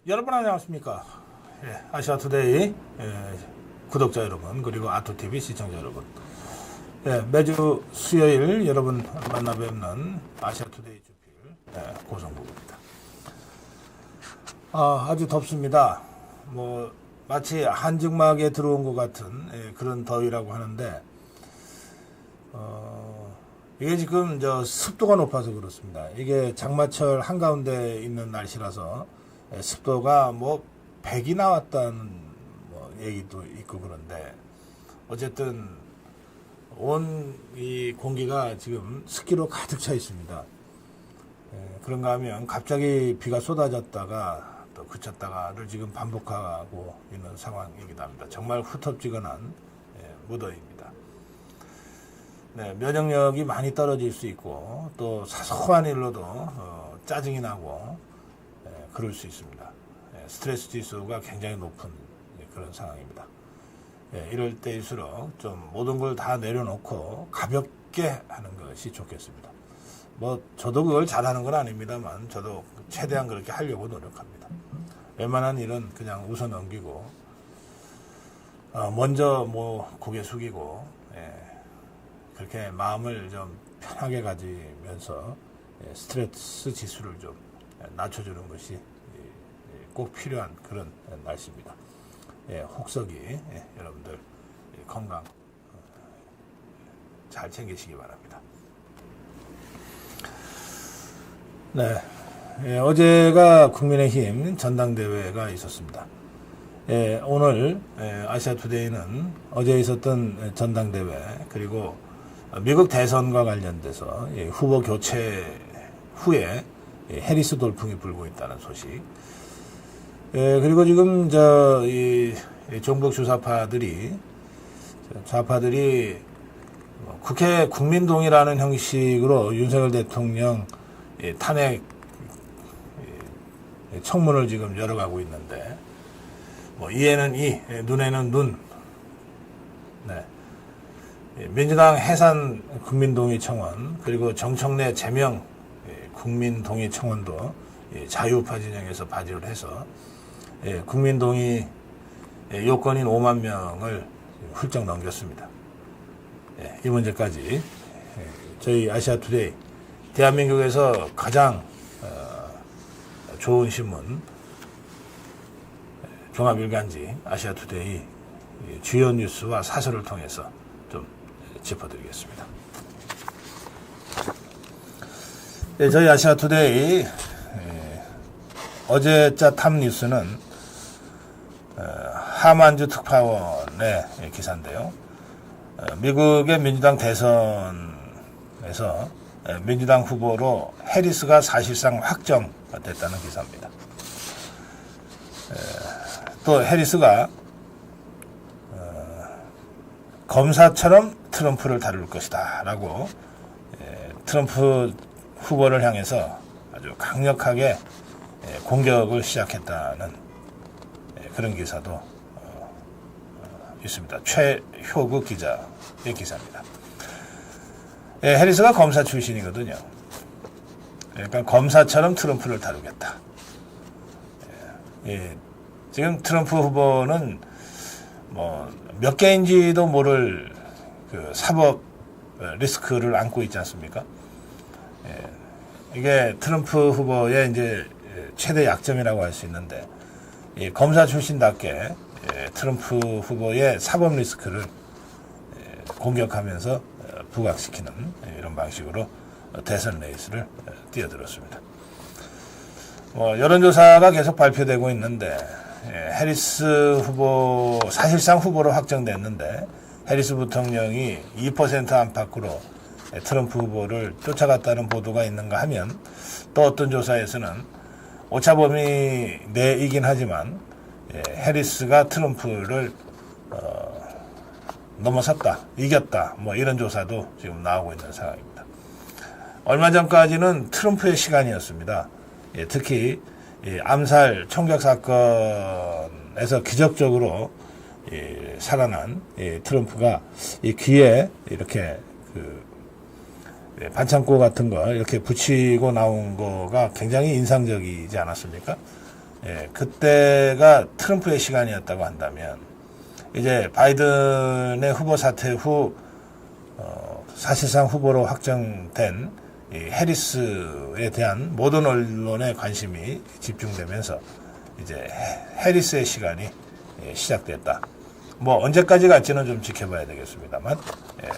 여러분 안녕하십니까? 아시아투데이 구독자 여러분, 그리고 아토TV 시청자 여러분, 매주 수요일 여러분 만나 뵙는 아시아투데이 주필 고성국입니다. 아주 덥습니다. 마치 한증막에 들어온 것 같은 그런 더위라고 하는데, 이게 지금 습도가 높아서 그렇습니다. 이게 장마철 한가운데 있는 날씨라서 습도가 100이 나왔다는 얘기도 있고, 그런데 어쨌든 온 이 공기가 지금 습기로 가득 차 있습니다. 그런가 하면 갑자기 비가 쏟아졌다가 또 그쳤다가를 지금 반복하고 있는 상황이기도 합니다. 정말 후텁지근한 무더위입니다. 면역력이 많이 떨어질 수 있고, 또 사소한 일로도 짜증이 나고 그럴 수 있습니다. 스트레스 지수가 굉장히 높은 그런 상황입니다. 이럴 때일수록 좀 모든 걸 다 내려놓고 가볍게 하는 것이 좋겠습니다. 저도 그걸 잘하는 건 아닙니다만, 저도 최대한 그렇게 하려고 노력합니다. 웬만한 일은 그냥 웃어 넘기고, 먼저 고개 숙이고, 그렇게 마음을 좀 편하게 가지면서 스트레스 지수를 좀 낮춰주는 것이 꼭 필요한 그런 날씨입니다. 혹석이 여러분들 건강 잘 챙기시기 바랍니다. 어제가 국민의힘 전당대회가 있었습니다. 오늘 아시아투데이는 어제 있었던 전당대회, 그리고 미국 대선과 관련돼서 후보 교체 후에 해리스 돌풍이 불고 있다는 소식, 그리고 지금 이 종북 좌파들이 국회 국민동의라는 형식으로 윤석열 대통령 탄핵 청문을 지금 열어가고 있는데, 이에는 이, 눈에는 눈. 민주당 해산 국민동의 청원, 그리고 정청래 제명 국민동의 청원도 자유우파 진영에서 발의를 해서 국민동의 요건인 5만 명을 훌쩍 넘겼습니다. 이 문제까지 저희 아시아투데이, 대한민국에서 가장 좋은 신문 종합일간지 아시아투데이 주요 뉴스와 사설을 통해서 좀 짚어드리겠습니다. 저희 아시아투데이 어제자 탑 뉴스는 하만주 특파원의 기사인데요. 미국의 민주당 대선에서 민주당 후보로 해리스가 사실상 확정됐다는 기사입니다. 또 해리스가 검사처럼 트럼프를 다룰 것이다 라고 트럼프 후보를 향해서 아주 강력하게 공격을 시작했다는 그런 기사도 있습니다. 최효구 기자의 기사입니다. 해리스가 검사 출신이거든요. 그러니까 검사처럼 트럼프를 다루겠다. 지금 트럼프 후보는 몇 개인지도 모를 그 사법 리스크를 안고 있지 않습니까? 이게 트럼프 후보의 이제 최대 약점이라고 할 수 있는데, 검사 출신답게 트럼프 후보의 사법 리스크를 공격하면서 부각시키는 이런 방식으로 대선 레이스를 뛰어들었습니다. 여론조사가 계속 발표되고 있는데, 해리스 후보, 사실상 후보로 확정됐는데, 해리스 부통령이 2% 안팎으로 트럼프 후보를 쫓아갔다는 보도가 있는가 하면, 또 어떤 조사에서는 오차범위 내이긴 하지만 해리스가 트럼프를 넘어섰다, 이겼다, 이런 조사도 지금 나오고 있는 상황입니다. 얼마 전까지는 트럼프의 시간이었습니다. 특히 암살 총격 사건에서 기적적으로 살아난 트럼프가 이 귀에 이렇게 반창고 같은 거 이렇게 붙이고 나온 거가 굉장히 인상적이지 않았습니까? 그때가 트럼프의 시간이었다고 한다면 이제 바이든의 후보 사퇴 후 사실상 후보로 확정된 해리스에 대한 모든 언론의 관심이 집중되면서 이제 해리스의 시간이 시작됐다. 뭐 언제까지 갈지는 좀 지켜봐야 되겠습니다만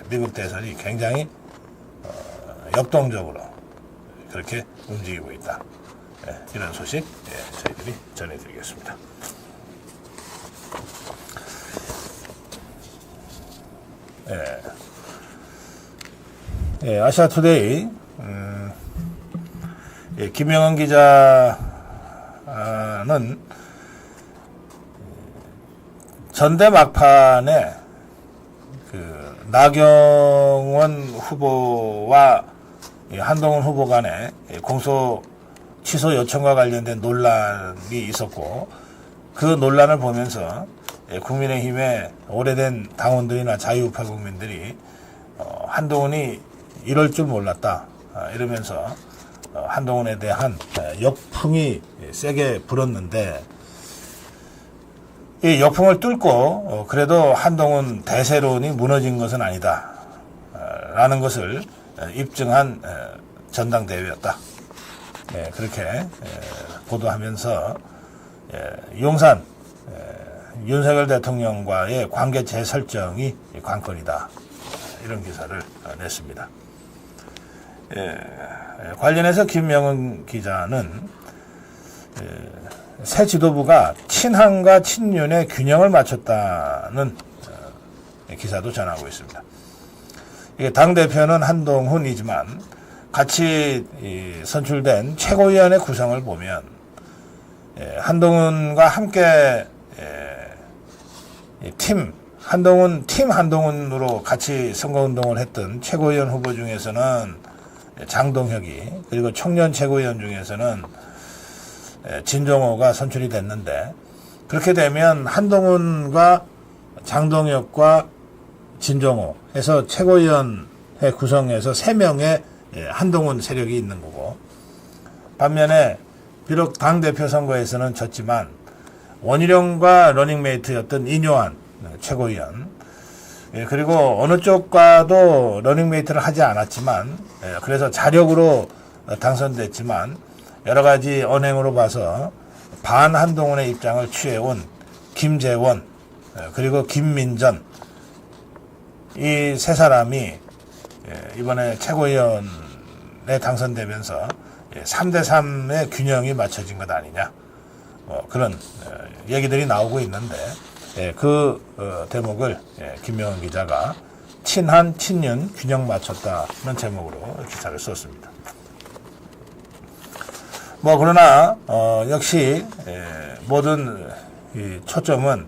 미국 대선이 굉장히 역동적으로 그렇게 움직이고 있다. 이런 소식 저희들이 전해드리겠습니다. 아시아투데이 김영은 기자는 전대 막판에 그 나경원 후보와 한동훈 후보 간에 공소 취소 요청과 관련된 논란이 있었고 그 논란을 보면서 국민의힘의 오래된 당원들이나 자유우파 국민들이 한동훈이 이럴 줄 몰랐다 이러면서 한동훈에 대한 역풍이 세게 불었는데 이 역풍을 뚫고 그래도 한동훈 대세론이 무너진 것은 아니다 라는 것을 입증한 전당대회였다. 그렇게 보도하면서 용산 윤석열 대통령과의 관계 재설정이 관건이다. 이런 기사를 냈습니다. 관련해서 김명은 기자는 새 지도부가 친한과 친윤의 균형을 맞췄다는 기사도 전하고 있습니다. 당대표는 한동훈이지만 같이 선출된 최고위원회 구성을 보면 한동훈과 함께 팀 한동훈으로 같이 선거운동을 했던 최고위원 후보 중에서는 장동혁이 그리고 청년 최고위원 중에서는 진정호가 선출이 됐는데 그렇게 되면 한동훈과 장동혁과 진정호 해서 최고위원회 구성해서 3명의 한동훈 세력이 있는 거고 반면에 비록 당대표 선거에서는 졌지만 원희룡과 러닝메이트였던 이뇨한 최고위원 그리고 어느 쪽과도 러닝메이트를 하지 않았지만 그래서 자력으로 당선됐지만 여러 가지 언행으로 봐서 반한동훈의 입장을 취해온 김재원 그리고 김민전 이 세 사람이 이번에 최고위원에 당선되면서 3대3의 균형이 맞춰진 것 아니냐 그런 얘기들이 나오고 있는데 그 대목을 김명은 기자가 친한 친윤 균형 맞췄다는 제목으로 기사를 썼습니다. 그러나 역시 모든 초점은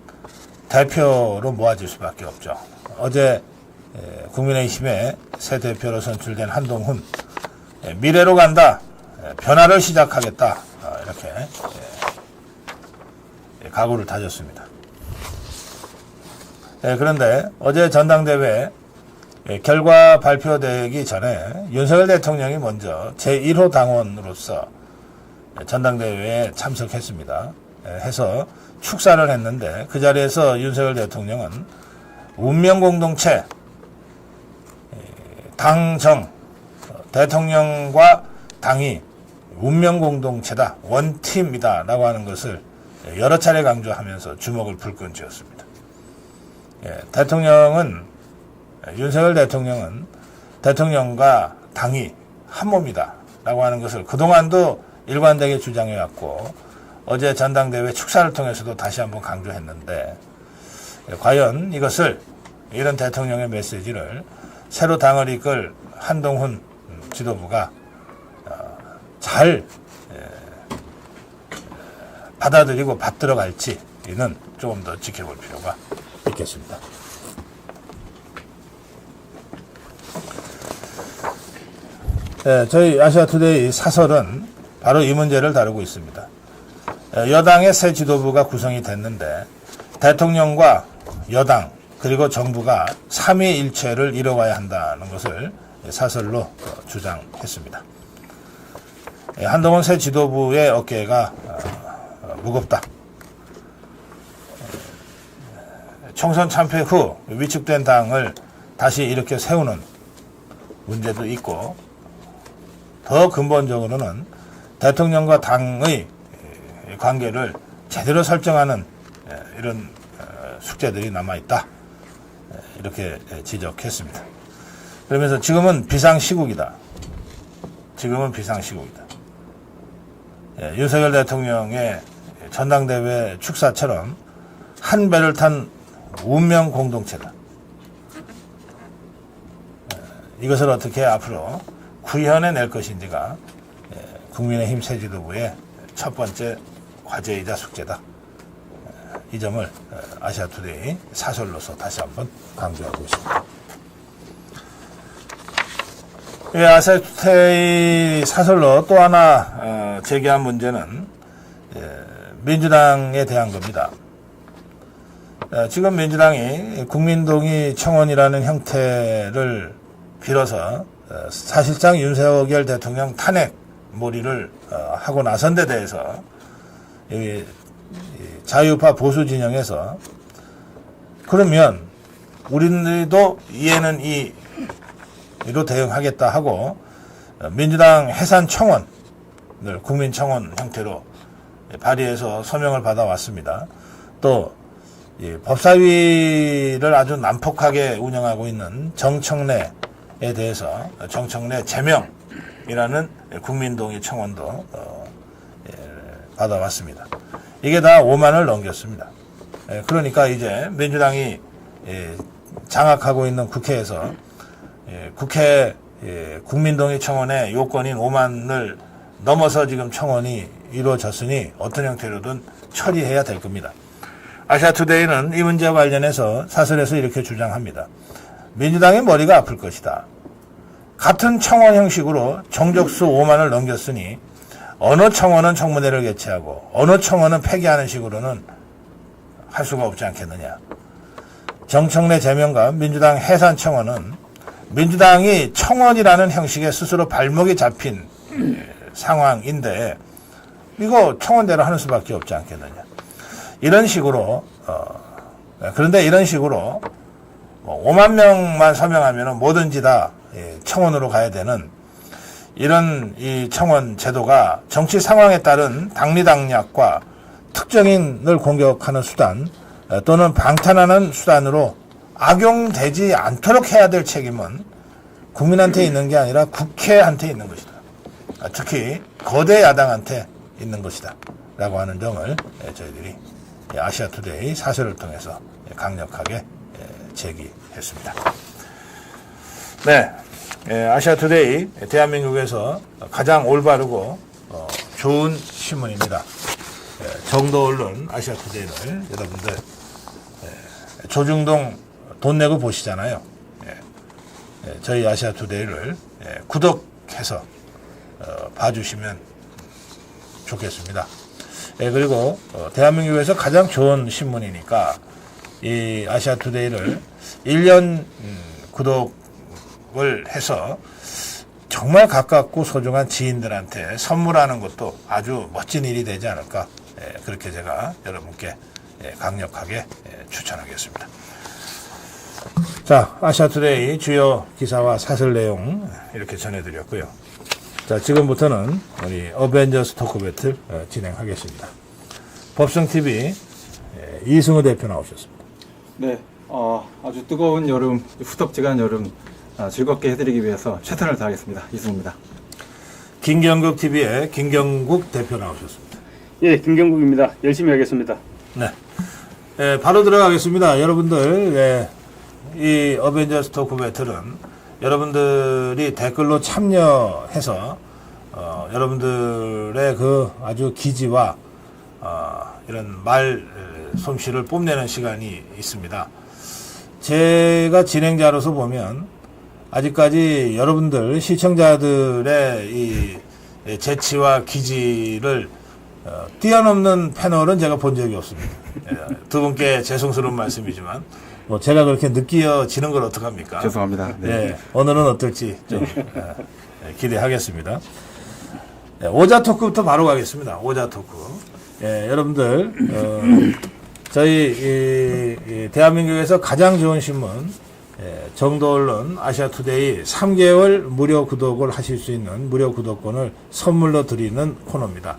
대표로 모아질 수밖에 없죠. 어제 국민의힘의 새 대표로 선출된 한동훈 미래로 간다, 변화를 시작하겠다 이렇게 각오를 다졌습니다. 그런데 어제 전당대회 결과 발표되기 전에 윤석열 대통령이 먼저 제1호 당원으로서 전당대회에 참석했습니다. 해서 축사를 했는데 그 자리에서 윤석열 대통령은 운명공동체, 당정, 대통령과 당이 운명공동체다, 원팀이다 라고 하는 것을 여러 차례 강조하면서 주목을 불끈 쥐었습니다. 윤석열 대통령은 대통령과 당이 한 몸이다 라고 하는 것을 그동안도 일관되게 주장해왔고 어제 전당대회 축사를 통해서도 다시 한번 강조했는데 과연 이런 대통령의 메시지를 새로 당을 이끌 한동훈 지도부가 잘 받아들이고 받들어 갈지는 조금 더 지켜볼 필요가 있겠습니다. 저희 아시아투데이 사설은 바로 이 문제를 다루고 있습니다. 여당의 새 지도부가 구성이 됐는데 대통령과 여당 그리고 정부가 삼위일체를 이뤄가야 한다는 것을 사설로 주장했습니다. 한동훈 새 지도부의 어깨가 무겁다. 총선 참패 후 위축된 당을 다시 이렇게 세우는 문제도 있고, 더 근본적으로는 대통령과 당의 관계를 제대로 설정하는 이런 숙제들이 남아있다. 이렇게 지적했습니다. 그러면서 지금은 비상시국이다. 지금은 비상시국이다. 윤석열 대통령의 전당대회 축사처럼 한 배를 탄 운명 공동체다. 이것을 어떻게 앞으로 구현해낼 것인지가 국민의힘 새 지도부의 첫 번째 과제이자 숙제다. 이 점을 아시아투데이 사설로서 다시 한번 강조하고 있습니다. 아시아투데이 사설로 또 하나 제기한 문제는 민주당에 대한 겁니다. 지금 민주당이 국민동의 청원이라는 형태를 빌어서 사실상 윤석열 대통령 탄핵 몰이를 하고 나선 데 대해서 자유파 보수 진영에서 그러면 우리도 이에는 이로 대응하겠다 하고 민주당 해산 청원을 국민청원 형태로 발의해서 서명을 받아왔습니다. 또 법사위를 아주 난폭하게 운영하고 있는 정청래에 대해서 정청래 제명이라는 국민동의 청원도 받아왔습니다. 이게 다 5만을 넘겼습니다. 그러니까 이제 민주당이 장악하고 있는 국회에서 국회 국민동의 청원의 요건인 5만을 넘어서 지금 청원이 이루어졌으니 어떤 형태로든 처리해야 될 겁니다. 아시아투데이는 이 문제와 관련해서 사설에서 이렇게 주장합니다. 민주당의 머리가 아플 것이다. 같은 청원 형식으로 정적수 5만을 넘겼으니 어느 청원은 청문회를 개최하고 어느 청원은 폐기하는 식으로는 할 수가 없지 않겠느냐. 정청래 제명과 민주당 해산 청원은 민주당이 청원이라는 형식에 스스로 발목이 잡힌 상황인데 이거 청원대로 하는 수밖에 없지 않겠느냐. 이런 식으로 그런데 이런 식으로 5만 명만 서명하면 뭐든지 다 청원으로 가야 되는 이런 이 청원 제도가 정치 상황에 따른 당리당략과 특정인을 공격하는 수단 또는 방탄하는 수단으로 악용되지 않도록 해야 될 책임은 국민한테 있는 게 아니라 국회한테 있는 것이다. 특히 거대 야당한테 있는 것이다. 라고 하는 점을 저희들이 아시아투데이 사설을 통해서 강력하게 제기했습니다. 네, 아시아투데이 대한민국에서 가장 올바르고 좋은 신문입니다. 정도 언론 아시아투데이를 여러분들 조중동 돈 내고 보시잖아요. 저희 아시아투데이를 구독해서 봐주시면 좋겠습니다. 그리고 대한민국에서 가장 좋은 신문이니까 이 아시아투데이를 1년 구독을 해서 정말 가깝고 소중한 지인들한테 선물하는 것도 아주 멋진 일이 되지 않을까. 그렇게 제가 여러분께 강력하게 추천하겠습니다. 자, 아시아투데이 주요 기사와 사설 내용 이렇게 전해드렸고요. 자, 지금부터는 우리 어벤져스 토크 배틀 진행하겠습니다. 법성TV 이승우 대표 나오셨습니다. 네, 아주 뜨거운 여름, 후덥지근한 여름 즐겁게 해드리기 위해서 최선을 다하겠습니다. 이승우입니다. 김경국TV의 김경국 대표 나오셨습니다. 예, 김경국입니다. 열심히 하겠습니다. 네, 바로 들어가겠습니다. 여러분들, 이 어벤져스 토크 배틀은 여러분들이 댓글로 참여해서 여러분들의 그 아주 기지와 이런 말 솜씨를 뽐내는 시간이 있습니다. 제가 진행자로서 보면 아직까지 여러분들 시청자들의 이 재치와 기지를 뛰어넘는 패널은 제가 본 적이 없습니다. 두 분께 죄송스러운 말씀이지만 뭐 제가 그렇게 느껴지는 걸 어떡합니까? 죄송합니다. 네. 오늘은 어떨지 좀 기대하겠습니다. 오자 토크부터 바로 가겠습니다. 오자 토크. 예, 여러분들 저희 이 대한민국에서 가장 좋은 신문 정도언론 아시아투데이 3개월 무료 구독을 하실 수 있는 무료 구독권을 선물로 드리는 코너입니다.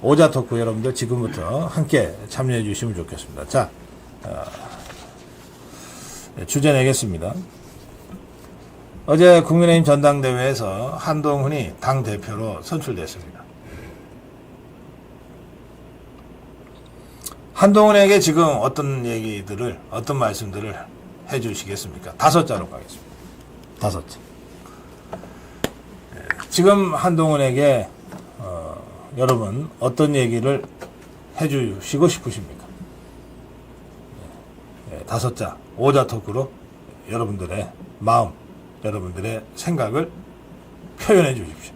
오자토크 여러분들 지금부터 함께 참여해 주시면 좋겠습니다. 자, 주제 내겠습니다. 어제 국민의힘 전당대회에서 한동훈이 당대표로 선출됐습니다. 한동훈에게 지금 어떤 얘기들을, 어떤 말씀들을 해 주시겠습니까? 5자로 가겠습니다. 5자. 지금 한동훈에게 여러분 어떤 얘기를 해 주시고 싶으십니까? 5자, 오자 토크로 여러분들의 마음, 여러분들의 생각을 표현해 주십시오.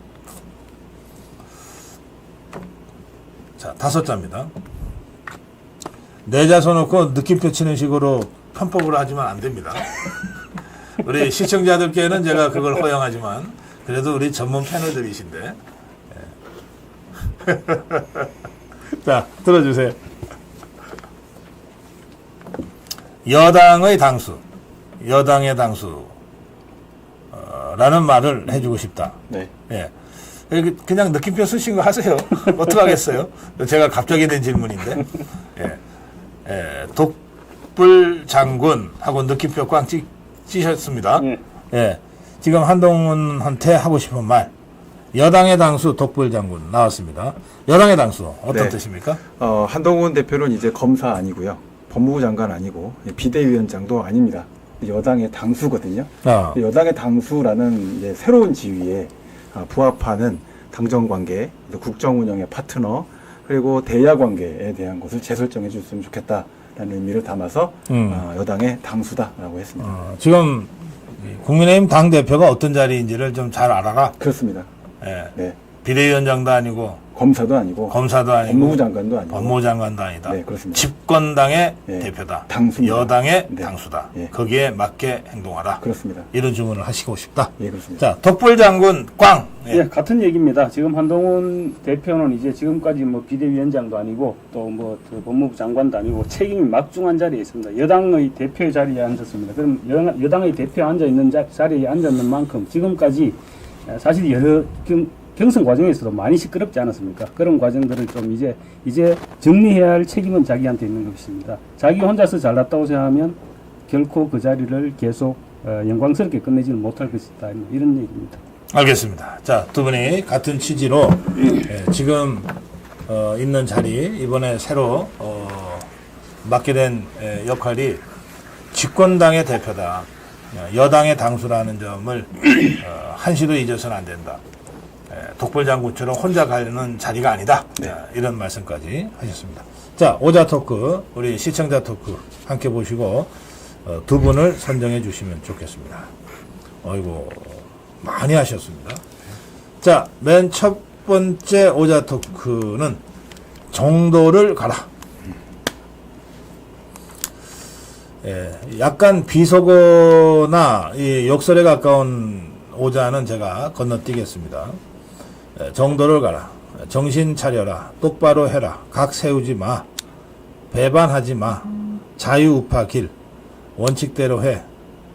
자, 5자입니다. 내자 써놓고 느낌표 치는 식으로 편법으로 하지만 안 됩니다. 우리 시청자들께는 제가 그걸 허용하지만 그래도 우리 전문 패널들이신데 자, 들어주세요. 여당의 당수, 여당의 당수 라는 말을 해주고 싶다. 네. 예. 그냥 느낌표 쓰신 거 하세요. 어떡하겠어요? 제가 갑자기 된 질문인데. 독불 장군하고 느낌표 꽝 찌셨습니다. 예. 지금 한동훈한테 하고 싶은 말. 여당의 당수 독불 장군 나왔습니다. 여당의 당수 어떤 네. 뜻입니까? 한동훈 대표는 이제 검사 아니고요. 법무부 장관 아니고 비대위원장도 아닙니다. 여당의 당수거든요. 여당의 당수라는 이제 새로운 지위에 부합하는 당정관계, 국정운영의 파트너, 그리고 대야관계에 대한 것을 재설정해 줬으면 좋겠다라는 의미를 담아서 여당의 당수다라고 했습니다. 지금 국민의힘 당대표가 어떤 자리인지를 좀 잘 알아라. 그렇습니다. 예. 네. 비대위원장도 아니고 검사도 아니고 검사도 아니고 법무부 장관도 아니고 법무부 장관도 아니다. 네, 그렇습니다. 집권당의 네. 대표다. 당수입니다. 여당의 네. 당수다. 네. 거기에 맞게 행동하라. 그렇습니다. 이런 주문을 하시고 싶다. 예, 그렇습니다. 자, 독불 장군 꽝. 예. 예, 같은 얘기입니다. 지금 한동훈 대표는 이제 지금까지 뭐 비대위원장도 아니고 또 뭐 법무부 장관도 아니고 책임이 막중한 자리에 있습니다. 여당의 대표의 자리에 앉았습니다. 그럼 여당의 대표에 앉아 있는 자리에 앉았는 만큼 지금까지 사실 여러 경선 과정에서도 많이 시끄럽지 않았습니까? 그런 과정들을 좀 이제 정리해야 할 책임은 자기한테 있는 것입니다. 자기 혼자서 잘났다고 생각하면 결코 그 자리를 계속 영광스럽게 끝내지는 못할 것이다. 이런 얘기입니다. 알겠습니다. 자, 두 분이 같은 취지로 지금 있는 자리 이번에 새로 맡게 된 역할이 집권당의 대표다. 여당의 당수라는 점을 한시도 잊어서는 안 된다. 독불장군처럼 혼자 가는 자리가 아니다. 네. 이런 말씀까지 하셨습니다. 자, 오자 토크, 우리 시청자 토크 함께 보시고 두 분을 선정해 주시면 좋겠습니다. 어이구, 많이 하셨습니다. 자, 맨 첫 번째 오자 토크는 정도를 가라. 약간 비속어나 이 욕설에 가까운 오자는 제가 건너뛰겠습니다. 정도를 가라. 정신 차려라. 똑바로 해라. 각 세우지 마. 배반하지 마. 자유우파 길. 원칙대로 해.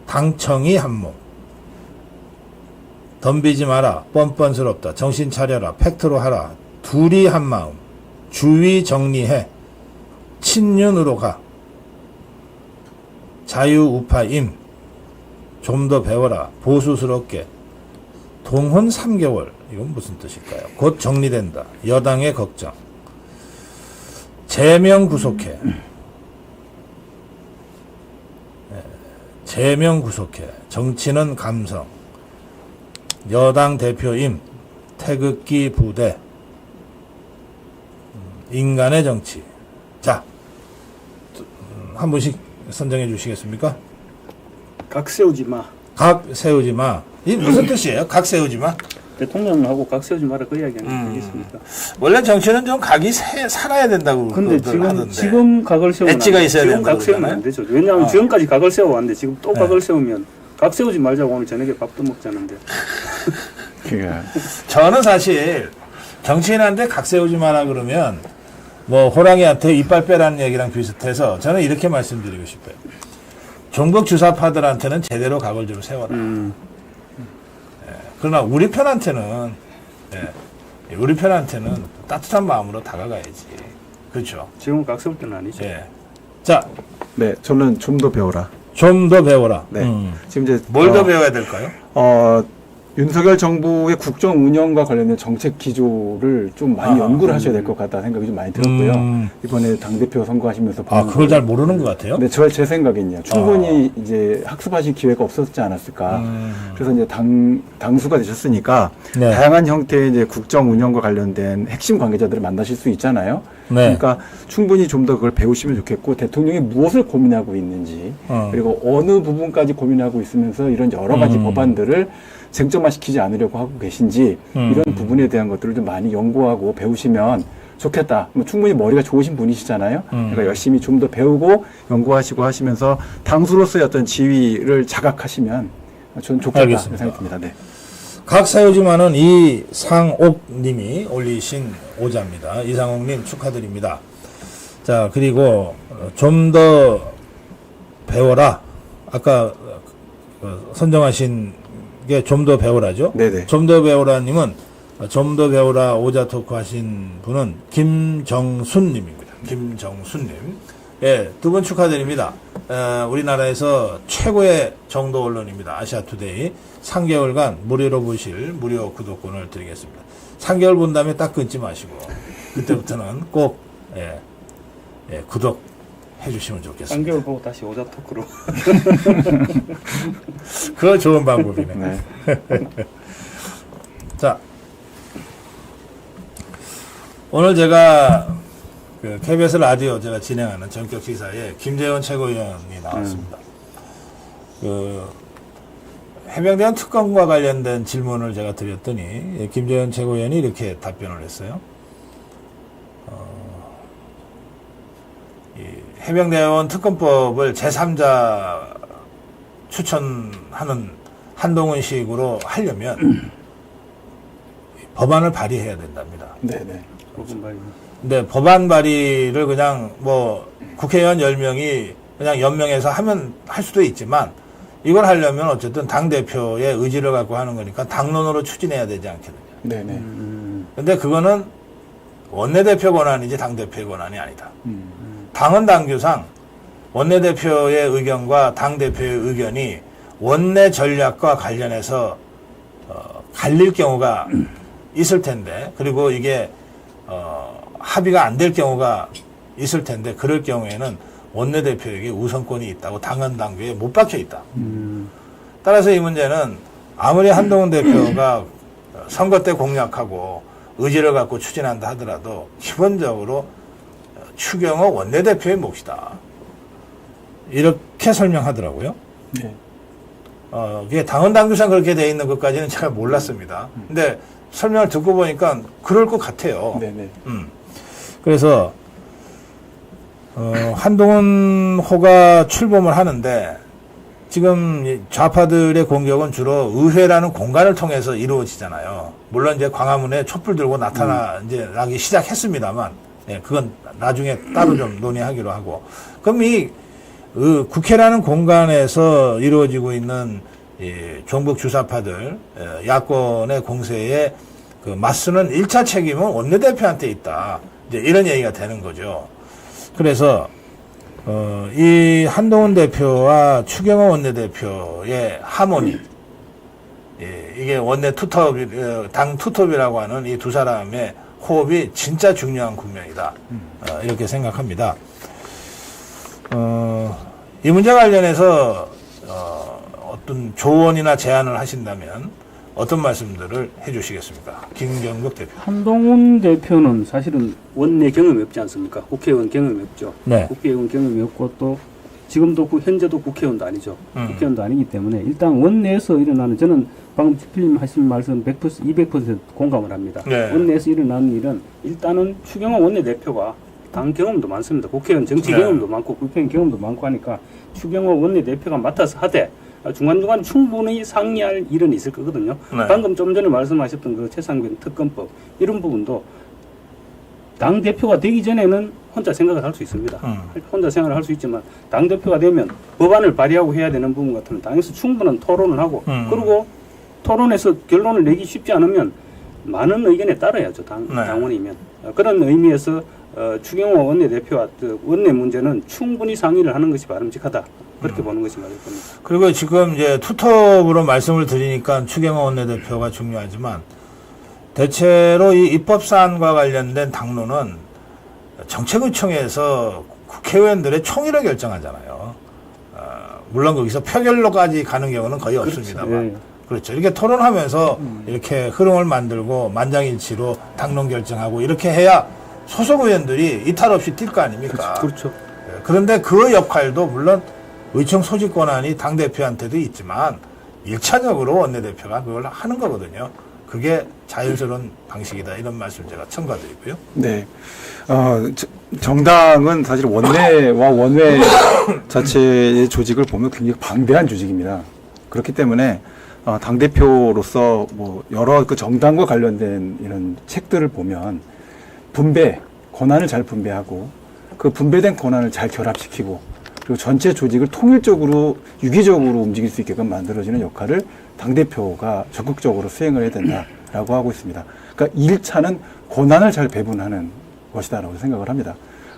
당청이 한몸. 덤비지 마라. 뻔뻔스럽다. 정신 차려라. 팩트로 하라. 둘이 한마음. 주의 정리해. 친윤으로 가. 자유우파임. 좀 더 배워라. 보수스럽게. 동혼 3개월. 이건 무슨 뜻일까요? 곧 정리된다. 여당의 걱정. 제명 구속해. 제명 구속해. 정치는 감성. 여당 대표임. 태극기 부대. 인간의 정치. 자, 한 분씩 선정해 주시겠습니까? 각 세우지 마. 각 세우지 마. 이 무슨 뜻이에요? 각 세우지 마. 대통령하고 각 세우지 마라 그 이야기는 되겠습니까? 원래 정치는 좀 각이 살아야 된다고 근데 지금 각을 세우면 엣지가 있어야 지금 된다고 각 세우면 안 되죠. 왜냐하면 지금까지 각을 세워왔는데 지금 또 각을 세우면 각 세우지 말자고 오늘 저녁에 밥도 먹자는데. 저는 사실 정치인한테 각 세우지 마라 그러면 뭐 호랑이한테 이빨 빼라는 얘기랑 비슷해서 저는 이렇게 말씀드리고 싶어요. 종북 주사파들한테는 제대로 각을 좀 세워라. 그러나 우리 편한테는 우리 편한테는 따뜻한 마음으로 다가가야지. 그렇죠. 지금 각 세울 때는 아니죠. 자, 네, 저는 좀 더 배워라. 좀 더 배워라. 네. 지금 이제 뭘 더 배워야 될까요? 윤석열 정부의 국정 운영과 관련된 정책 기조를 좀 많이 연구를 하셔야 될 것 같다는 생각이 좀 많이 들었고요. 이번에 당대표 선거하시면서 그걸 잘 모르는 것 같아요. 네, 제 생각엔요. 충분히 이제 학습하실 기회가 없었지 않았을까. 그래서 이제 당수가 되셨으니까 네. 다양한 형태의 이제 국정 운영과 관련된 핵심 관계자들을 만나실 수 있잖아요. 네. 그러니까 충분히 좀 더 그걸 배우시면 좋겠고, 대통령이 무엇을 고민하고 있는지, 그리고 어느 부분까지 고민하고 있으면서 이런 여러 가지 법안들을 쟁점화시키지 않으려고 하고 계신지, 이런 부분에 대한 것들을 좀 많이 연구하고 배우시면 좋겠다. 뭐 충분히 머리가 좋으신 분이시잖아요. 그러니까 열심히 좀 더 배우고 연구하시고 하시면서 당수로서의 어떤 지위를 자각하시면 저는 좋겠다 알겠습니다. 생각이 듭니다. 네. 각 사유지만은 이상옥님이 올리신 오자입니다. 이상옥님 축하드립니다. 자, 그리고 좀 더 배워라. 아까 선정하신 게 좀 더 배워라죠? 네네. 좀 더 배워라님은 좀 더 배워라 오자 토크 하신 분은 김정순님입니다. 김정순님. 예, 두 분 축하드립니다. 우리나라에서 최고의 정도 언론입니다. 아시아투데이. 3개월간 무료로 보실 무료 구독권을 드리겠습니다. 3개월 본 다음에 딱 끊지 마시고 그때부터는 꼭 구독 해주시면 좋겠습니다. 3개월 보고 다시 오자 토크로. 그거 좋은 방법이네. 네. 자, 오늘 제가 그 KBS 라디오 제가 진행하는 전격 시사에 김재원 최고위원이 나왔습니다. 그 해병대원 특검과 관련된 질문을 제가 드렸더니 김재원 최고위원이 이렇게 답변을 했어요. 이 해병대원 특검법을 제3자 추천하는 한동훈식으로 하려면 법안을 발의해야 된답니다. 네네. 근데 법안 발의를 그냥 뭐 국회의원 10명이 그냥 연명해서 하면 할 수도 있지만 이걸 하려면 어쨌든 당대표의 의지를 갖고 하는 거니까 당론으로 추진해야 되지 않겠느냐. 네네. 근데 그거는 원내대표 권한이지 당대표의 권한이 아니다. 당은 당규상 원내대표의 의견과 당대표의 의견이 원내 전략과 관련해서 갈릴 경우가 있을 텐데, 그리고 이게 합의가 안 될 경우가 있을 텐데, 그럴 경우에는 원내대표에게 우선권이 있다고 당헌 당규에 못 박혀 있다. 따라서 이 문제는 아무리 한동훈 대표가 선거 때 공약하고 의지를 갖고 추진한다 하더라도 기본적으로 추경호 원내대표의 몫이다. 이렇게 설명하더라고요. 네. 이게 당헌 당규상 그렇게 돼 있는 것까지는 잘 몰랐습니다. 근데 설명을 듣고 보니까 그럴 것 같아요. 네네. 그래서 한동훈 호가 출범을 하는데 지금 좌파들의 공격은 주로 의회라는 공간을 통해서 이루어지잖아요. 물론 이제 광화문에 촛불 들고 나타나기 시작했습니다만, 예, 그건 나중에 따로 좀 논의하기로 하고. 그럼 이 국회라는 공간에서 이루어지고 있는 종북 주사파들, 야권의 공세에 그 맞서는 1차 책임은 원내대표한테 있다. 이제 이런 얘기가 되는 거죠. 그래서 이 한동훈 대표와 추경호 원내대표의 하모니, 이게 원내 투톱, 당 투톱이라고 하는 이 두 사람의 호흡이 진짜 중요한 국면이다. 이렇게 생각합니다. 이 문제 관련해서 어떤 조언이나 제안을 하신다면 어떤 말씀들을 해주시겠습니까? 김경국 대표. 한동훈 대표는 사실은 원내 경험이 없지 않습니까? 국회의원 경험이 없죠. 네. 국회의원 경험이 없고 또 지금도 현재도 국회의원도 아니죠. 국회의원도 아니기 때문에 일단 원내에서 일어나는, 저는 방금 지필님 하신 말씀 100%, 200% 공감을 합니다. 네. 원내에서 일어나는 일은 일단은 추경호 원내대표가 당 경험도 많습니다. 국회의원 정치 경험도 많고 국회의원 경험도 많고 하니까 추경호 원내대표가 맡아서 하되, 중간중간 충분히 상의할 일은 있을 거거든요. 네. 방금 좀 전에 말씀하셨던 그 최상병 특검법 이런 부분도 당 대표가 되기 전에는 혼자 생각을 할 수 있습니다. 혼자 생각을 할 수 있지만 당 대표가 되면 법안을 발의하고 해야 되는 부분 같은 당에서 충분한 토론을 하고 그리고 토론에서 결론을 내기 쉽지 않으면 많은 의견에 따라야죠. 당원이면 그런 의미에서 추경호 원내대표와 원내 문제는 충분히 상의를 하는 것이 바람직하다. 그렇게 보는 것이 맞을 겁니다. 그리고 지금 이제 투톱으로 말씀을 드리니까 추경호 원내대표가 중요하지만 대체로 이 입법사안과 관련된 당론은 정책의총회에서 국회의원들의 총의로 결정하잖아요. 물론 거기서 표결로까지 가는 경우는 거의 없습니다만. 예. 그렇죠. 이렇게 토론하면서 이렇게 흐름을 만들고 만장일치로 당론 결정하고 이렇게 해야 소속 의원들이 이탈 없이 뛸 거 아닙니까? 그렇죠. 그런데 그 역할도 물론 의총 소집 권한이 당대표한테도 있지만 1차적으로 원내대표가 그걸 하는 거거든요. 그게 자연스러운 방식이다. 이런 말씀 제가 첨가드리고요. 네. 정당은 사실 원내와 원외 자체의 조직을 보면 굉장히 방대한 조직입니다. 그렇기 때문에 당대표로서 뭐 여러 그 정당과 관련된 이런 책들을 보면 권한을 잘 분배하고 그 분배된 권한을 잘 결합시키고 그리고 전체 조직을 통일적으로 유기적으로 움직일 수 있게끔 만들어지는 역할을 당대표가 적극적으로 수행을 해야 된다라고 하고 있습니다. 그러니까 1차는 권한을 잘 배분하는 것이다라고 생각을 합니다.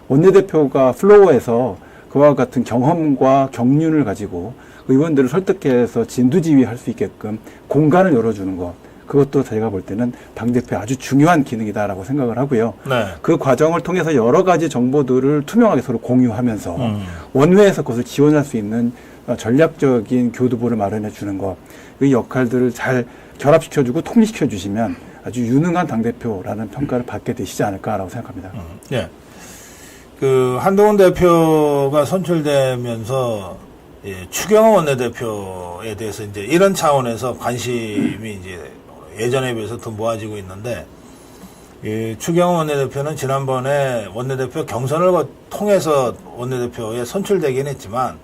원내대표가 플로어에서 그와 같은 경험과 경륜을 가지고 의원들을 설득해서 진두지휘할 수 있게끔 공간을 열어주는 것, 그것도 제가 볼 때는 당대표의 아주 중요한 기능이다라고 생각을 하고요. 네. 그 과정을 통해서 여러 가지 정보들을 투명하게 서로 공유하면서 원외에서 그것을 지원할 수 있는 전략적인 교두보를 마련해 주는 것, 그 역할들을 잘 결합시켜주고 통일시켜 주시면 아주 유능한 당대표라는 평가를 받게 되시지 않을까라고 생각합니다. 예. 그 한동훈 대표가 선출되면서 추경호 원내대표에 대해서 이제 이런 차원에서 관심이 이제 예전에 비해서 더 모아지고 있는데, 추경호 원내대표는 지난번에 원내대표 경선을 통해서 원내대표에 선출되긴 했지만,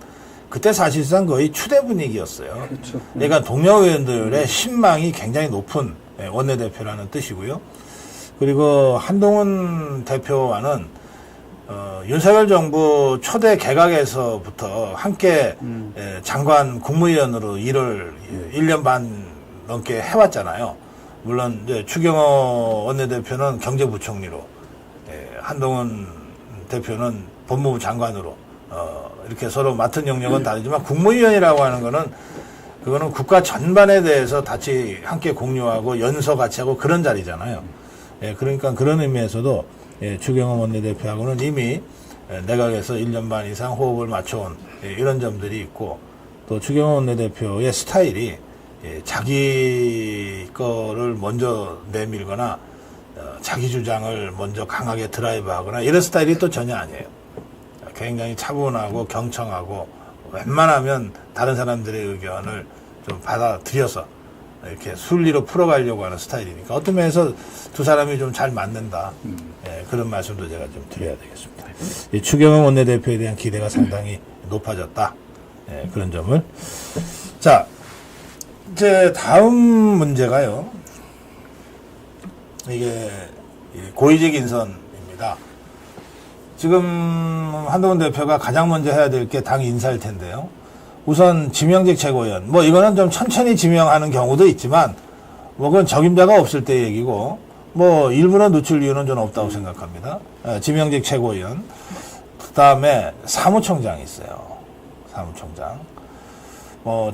그때 사실상 거의 추대 분위기였어요. 그렇죠. 그러니까 동료 의원들의 신망이 굉장히 높은 원내대표라는 뜻이고요. 그리고 한동훈 대표와는 윤석열 정부 초대 개각에서부터 함께 장관 국무위원으로 일을 1년 반 넘게 해왔잖아요. 물론 이제 추경호 원내대표는 경제부총리로, 한동훈 대표는 법무부 장관으로 이렇게 서로 맡은 영역은 다르지만 국무위원이라고 하는 거는 그거는 국가 전반에 대해서 같이 함께 공유하고 연서 같이 하고 그런 자리잖아요. 그러니까 그런 의미에서도 추경호 원내대표하고는 이미 내각에서 1년 반 이상 호흡을 맞춰온 이런 점들이 있고, 또 추경호 원내대표의 스타일이 자기 거를 먼저 내밀거나 자기 주장을 먼저 강하게 드라이브하거나 이런 스타일이 또 전혀 아니에요. 굉장히 차분하고 경청하고 웬만하면 다른 사람들의 의견을 좀 받아들여서 이렇게 순리로 풀어가려고 하는 스타일이니까 어떤 면에서 두 사람이 좀 잘 맞는다. 그런 말씀도 제가 좀 드려야 되겠습니다. 이 추경호 원내대표에 대한 기대가 상당히 높아졌다. 그런 점을. 자, 이제 다음 문제가요. 이게 고위직 인선입니다. 지금 한동훈 대표가 가장 먼저 해야 될 게 당 인사일 텐데요. 우선 지명직 최고위원, 뭐 이거는 좀 천천히 지명하는 경우도 있지만 뭐 그건 적임자가 없을 때 얘기고 뭐 일부러 늦출 이유는 저는 없다고 생각합니다. 지명직 최고위원, 그 다음에 사무총장이 있어요. 사무총장.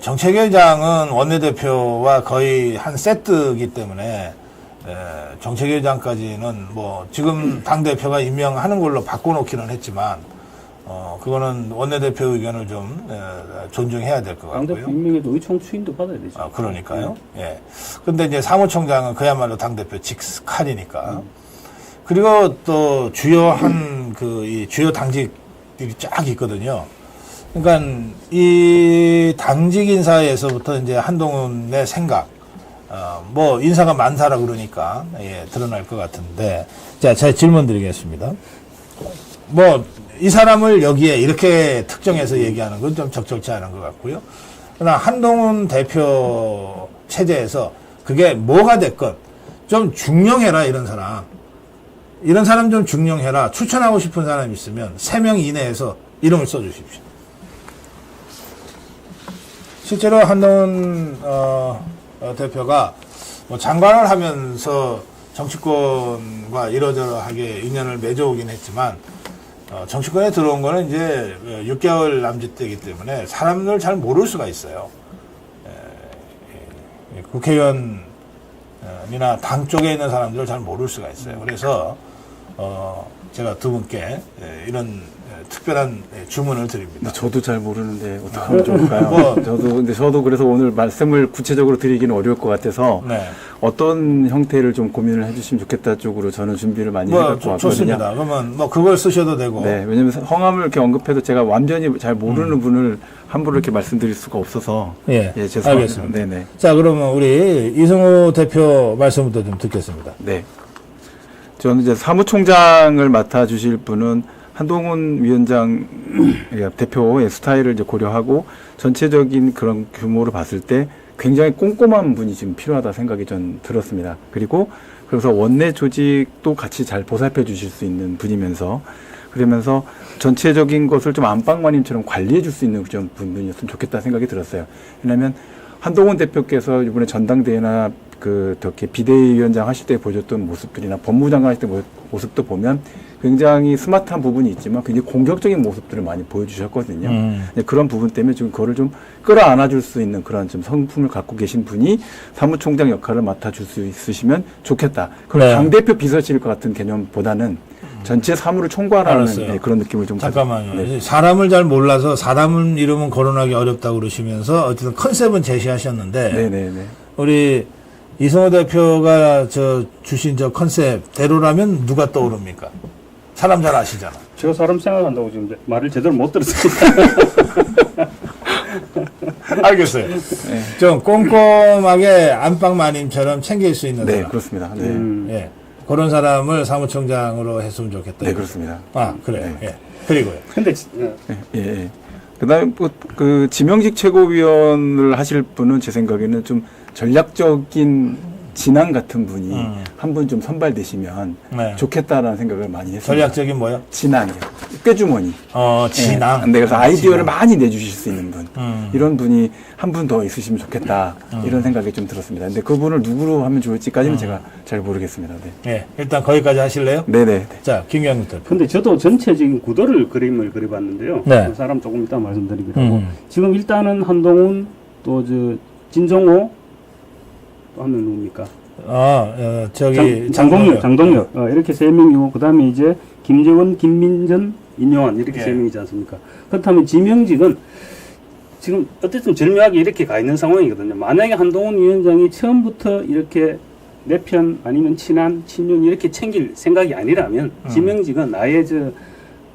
정책위원장은 원내대표와 거의 한 세트이기 때문에 정책위원장까지는 뭐 지금 당대표가 임명하는 걸로 바꿔놓기는 했지만 그거는 원내대표 의견을 좀 존중해야 될 것 같고요. 당대표 임명에도 의총 추인도 받아야 되죠. 그러니까요. 예. 근데 이제 사무총장은 그야말로 당대표 직스칼이니까. 그리고 또 주요한 이 주요 당직들이 쫙 있거든요. 그러니까 이 당직 인사에서부터 이제 한동훈의 생각, 뭐 인사가 많다라 그러니까 드러날 것 같은데, 자, 제가 질문 드리겠습니다. 뭐 이 사람을 여기에 이렇게 특정해서 얘기하는 건 좀 적절치 않은 것 같고요. 그러나 한동훈 대표 체제에서 그게 뭐가 됐건 좀 중용해라, 이런 사람. 이런 사람 좀 중용해라. 추천하고 싶은 사람 있으면 3명 이내에서 이름을 써주십시오. 실제로 한동훈 대표가 뭐 장관을 하면서 정치권과 이러저러하게 인연을 맺어오긴 했지만 정치권에 들어온 거는 이제 6개월 남짓되기 때문에 사람을 잘 모를 수가 있어요. 국회의원이나 당 쪽에 있는 사람들을 잘 모를 수가 있어요. 그래서 제가 두 분께 이런 특별한 주문을 드립니다. 저도 잘 모르는데 어떻게 하면 좋을까요? 저도 그래서 오늘 말씀을 구체적으로 드리기는 어려울 것 같아서 네. 어떤 형태를 좀 고민을 해주시면 좋겠다 쪽으로 저는 준비를 많이 해갖고 왔거든요. 좋습니다. 그러면 뭐 그걸 쓰셔도 되고. 네, 왜냐면 성함을 이렇게 언급해도 제가 완전히 잘 모르는 분을 함부로 이렇게 말씀드릴 수가 없어서. 예, 죄송합니다. 알겠습니다. 네네. 자, 그러면 우리 이승우 대표 말씀부터 좀 듣겠습니다. 네. 저는 이제 사무총장을 맡아주실 분은 한동훈 위원장 대표의 스타일을 이제 고려하고 전체적인 그런 규모를 봤을 때 굉장히 꼼꼼한 분이 지금 필요하다 생각이 전 들었습니다. 그래서 원내 조직도 같이 잘 보살펴 주실 수 있는 분이면서 그러면서 전체적인 것을 좀 안방마님처럼 관리해 줄 수 있는 그런 분이었으면 좋겠다 생각이 들었어요. 왜냐하면 한동훈 대표께서 이번에 전당대회나 이렇게 비대위원장 하실 때 보여줬던 모습들이나 법무부 장관 하실 때 모습도 보면 굉장히 스마트한 부분이 있지만 굉장히 공격적인 모습들을 많이 보여주셨거든요. 그런 부분 때문에 지금 그거를 좀 끌어안아줄 수 있는 그런 좀 성품을 갖고 계신 분이 사무총장 역할을 맡아줄 수 있으시면 좋겠다. 그럼 네. 당대표 비서실 것 같은 개념보다는 전체 사무를 총괄하는 그런 느낌을 좀 잠깐만요. 네. 사람을 잘 몰라서 사람 이름은 거론하기 어렵다고 그러시면서 어쨌든 컨셉은 제시하셨는데 네네네. 우리 이승우 대표가 주신 컨셉대로라면 누가 떠오릅니까? 사람 잘 아시잖아. 제가 사람 생각한다고 지금 말을 제대로 못 들었습니다. 알겠어요. 네. 좀 꼼꼼하게 안방마님처럼 챙길 수 있는 네, 사람. 그렇습니다. 네. 예. 그런 사람을 사무총장으로 했으면 좋겠다. 네, 그렇습니다. 아, 그래요. 네. 예. 그리고요. 근데 예. 그다음에 그 지명직 최고위원을 하실 분은 제 생각에는 좀 전략적인 진앙 같은 분이 한 분 좀 선발되시면 네. 좋겠다라는 생각을 많이 했습니다. 전략적인 뭐요? 진앙이요. 꾀주머니. 진앙. 네, 그래서 아이디어를 진앙. 많이 내주실 수 있는 분. 이런 분이 한 분 더 있으시면 좋겠다. 이런 생각이 좀 들었습니다. 근데 그분을 누구로 하면 좋을지까지는 제가 잘 모르겠습니다. 네. 예. 일단 거기까지 하실래요? 네네. 자, 김경국 대표. 근데 저도 전체적인 구도를 그림을 그려봤는데요. 네. 그 사람 조금 이따 말씀드리기로 하고 지금 일단은 한동훈 또 진종호 또 한 명 누굽니까? 장동혁 이렇게 세 명이고 그다음에 이제 김재원, 김민전, 인요한 이렇게 세 명이지 않습니까? 그렇다면 지명직은 지금 어쨌든 절묘하게 이렇게 가 있는 상황이거든요. 만약에 한동훈 위원장이 처음부터 이렇게 내 편 아니면 친윤 이렇게 챙길 생각이 아니라면 지명직은 아예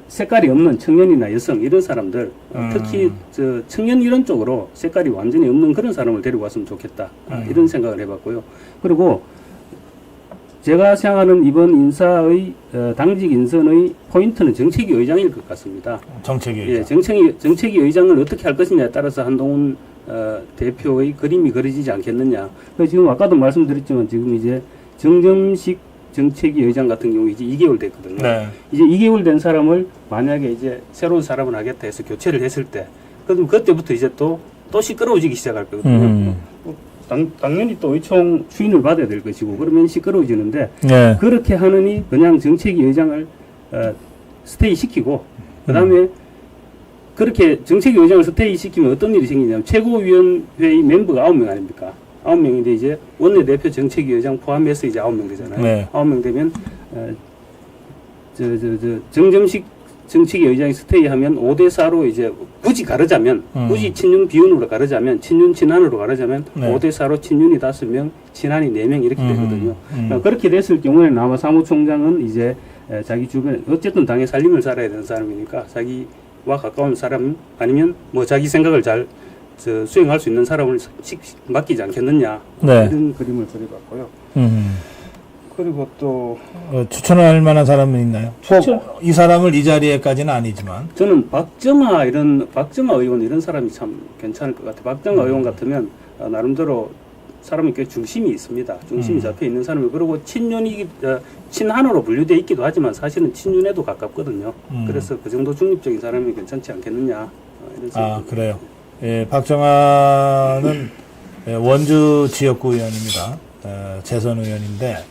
색깔이 없는 청년이나 여성 이런 사람들 특히 청년 이런 쪽으로 색깔이 완전히 없는 그런 사람을 데리고 왔으면 좋겠다 이런 생각을 해봤고요. 그리고 제가 생각하는 이번 인사의 당직 인선의 포인트는 정책위 의장일 것 같습니다. 정책위 의장. 예, 정책위 의장을 어떻게 할 것이냐에 따라서 한동훈 대표의 그림이 그려지지 않겠느냐. 지금 아까도 말씀드렸지만 지금 이제 정점식 정책위 의장 같은 경우 이제 2개월 됐거든요. 네. 이제 2개월 된 사람을 만약에 이제 새로운 사람을 하겠다 해서 교체를 했을 때, 그럼 그때부터 이제 또 시끄러워지기 시작할 거거든요. 당연히 또 의총 추인을 받아야 될 것이고, 그러면 시끄러워지는데, 네. 그렇게 하느니 그냥 정책위 의장을 스테이 시키고, 그 다음에 그렇게 정책위 의장을 스테이 시키면 어떤 일이 생기냐면, 최고위원회의 멤버가 9명 아닙니까? 9명인데 이제 원내대표 정책위 의장 포함해서 이제 9명 되잖아요. 네. 9명 되면 정점식 정책위 의장이 스테이하면 5대4로 이제 굳이 가르자면 굳이 친윤 비윤으로 가르자면 친윤 친한으로 가르자면 네. 5대4로 친윤이 5명 친한이 4명 이렇게 되거든요. 그렇게 됐을 경우에는 아마 사무총장은 이제 자기 주변에 어쨌든 당의 살림을 살아야 되는 사람이니까 자기와 가까운 사람 아니면 뭐 자기 생각을 잘 수행할 수 있는 사람을 맡기지 않겠느냐. 네. 이런 그림을 그려봤고요. 그리고 또 추천할 만한 사람은 있나요? 추천? 꼭 이 사람을 이 자리에까지는 아니지만. 저는 박정아 의원 이런 사람이 참 괜찮을 것 같아요. 박정아 의원 같으면 나름대로 사람이 꽤 중심이 있습니다. 중심이 잡혀 있는 사람이 그리고 친한으로 분류되어 있기도 하지만 사실은 친윤에도 가깝거든요. 그래서 그 정도 중립적인 사람이 괜찮지 않겠느냐 이런 생각이 그래요. 예, 박정아는 원주 지역구 의원입니다. 재선 의원인데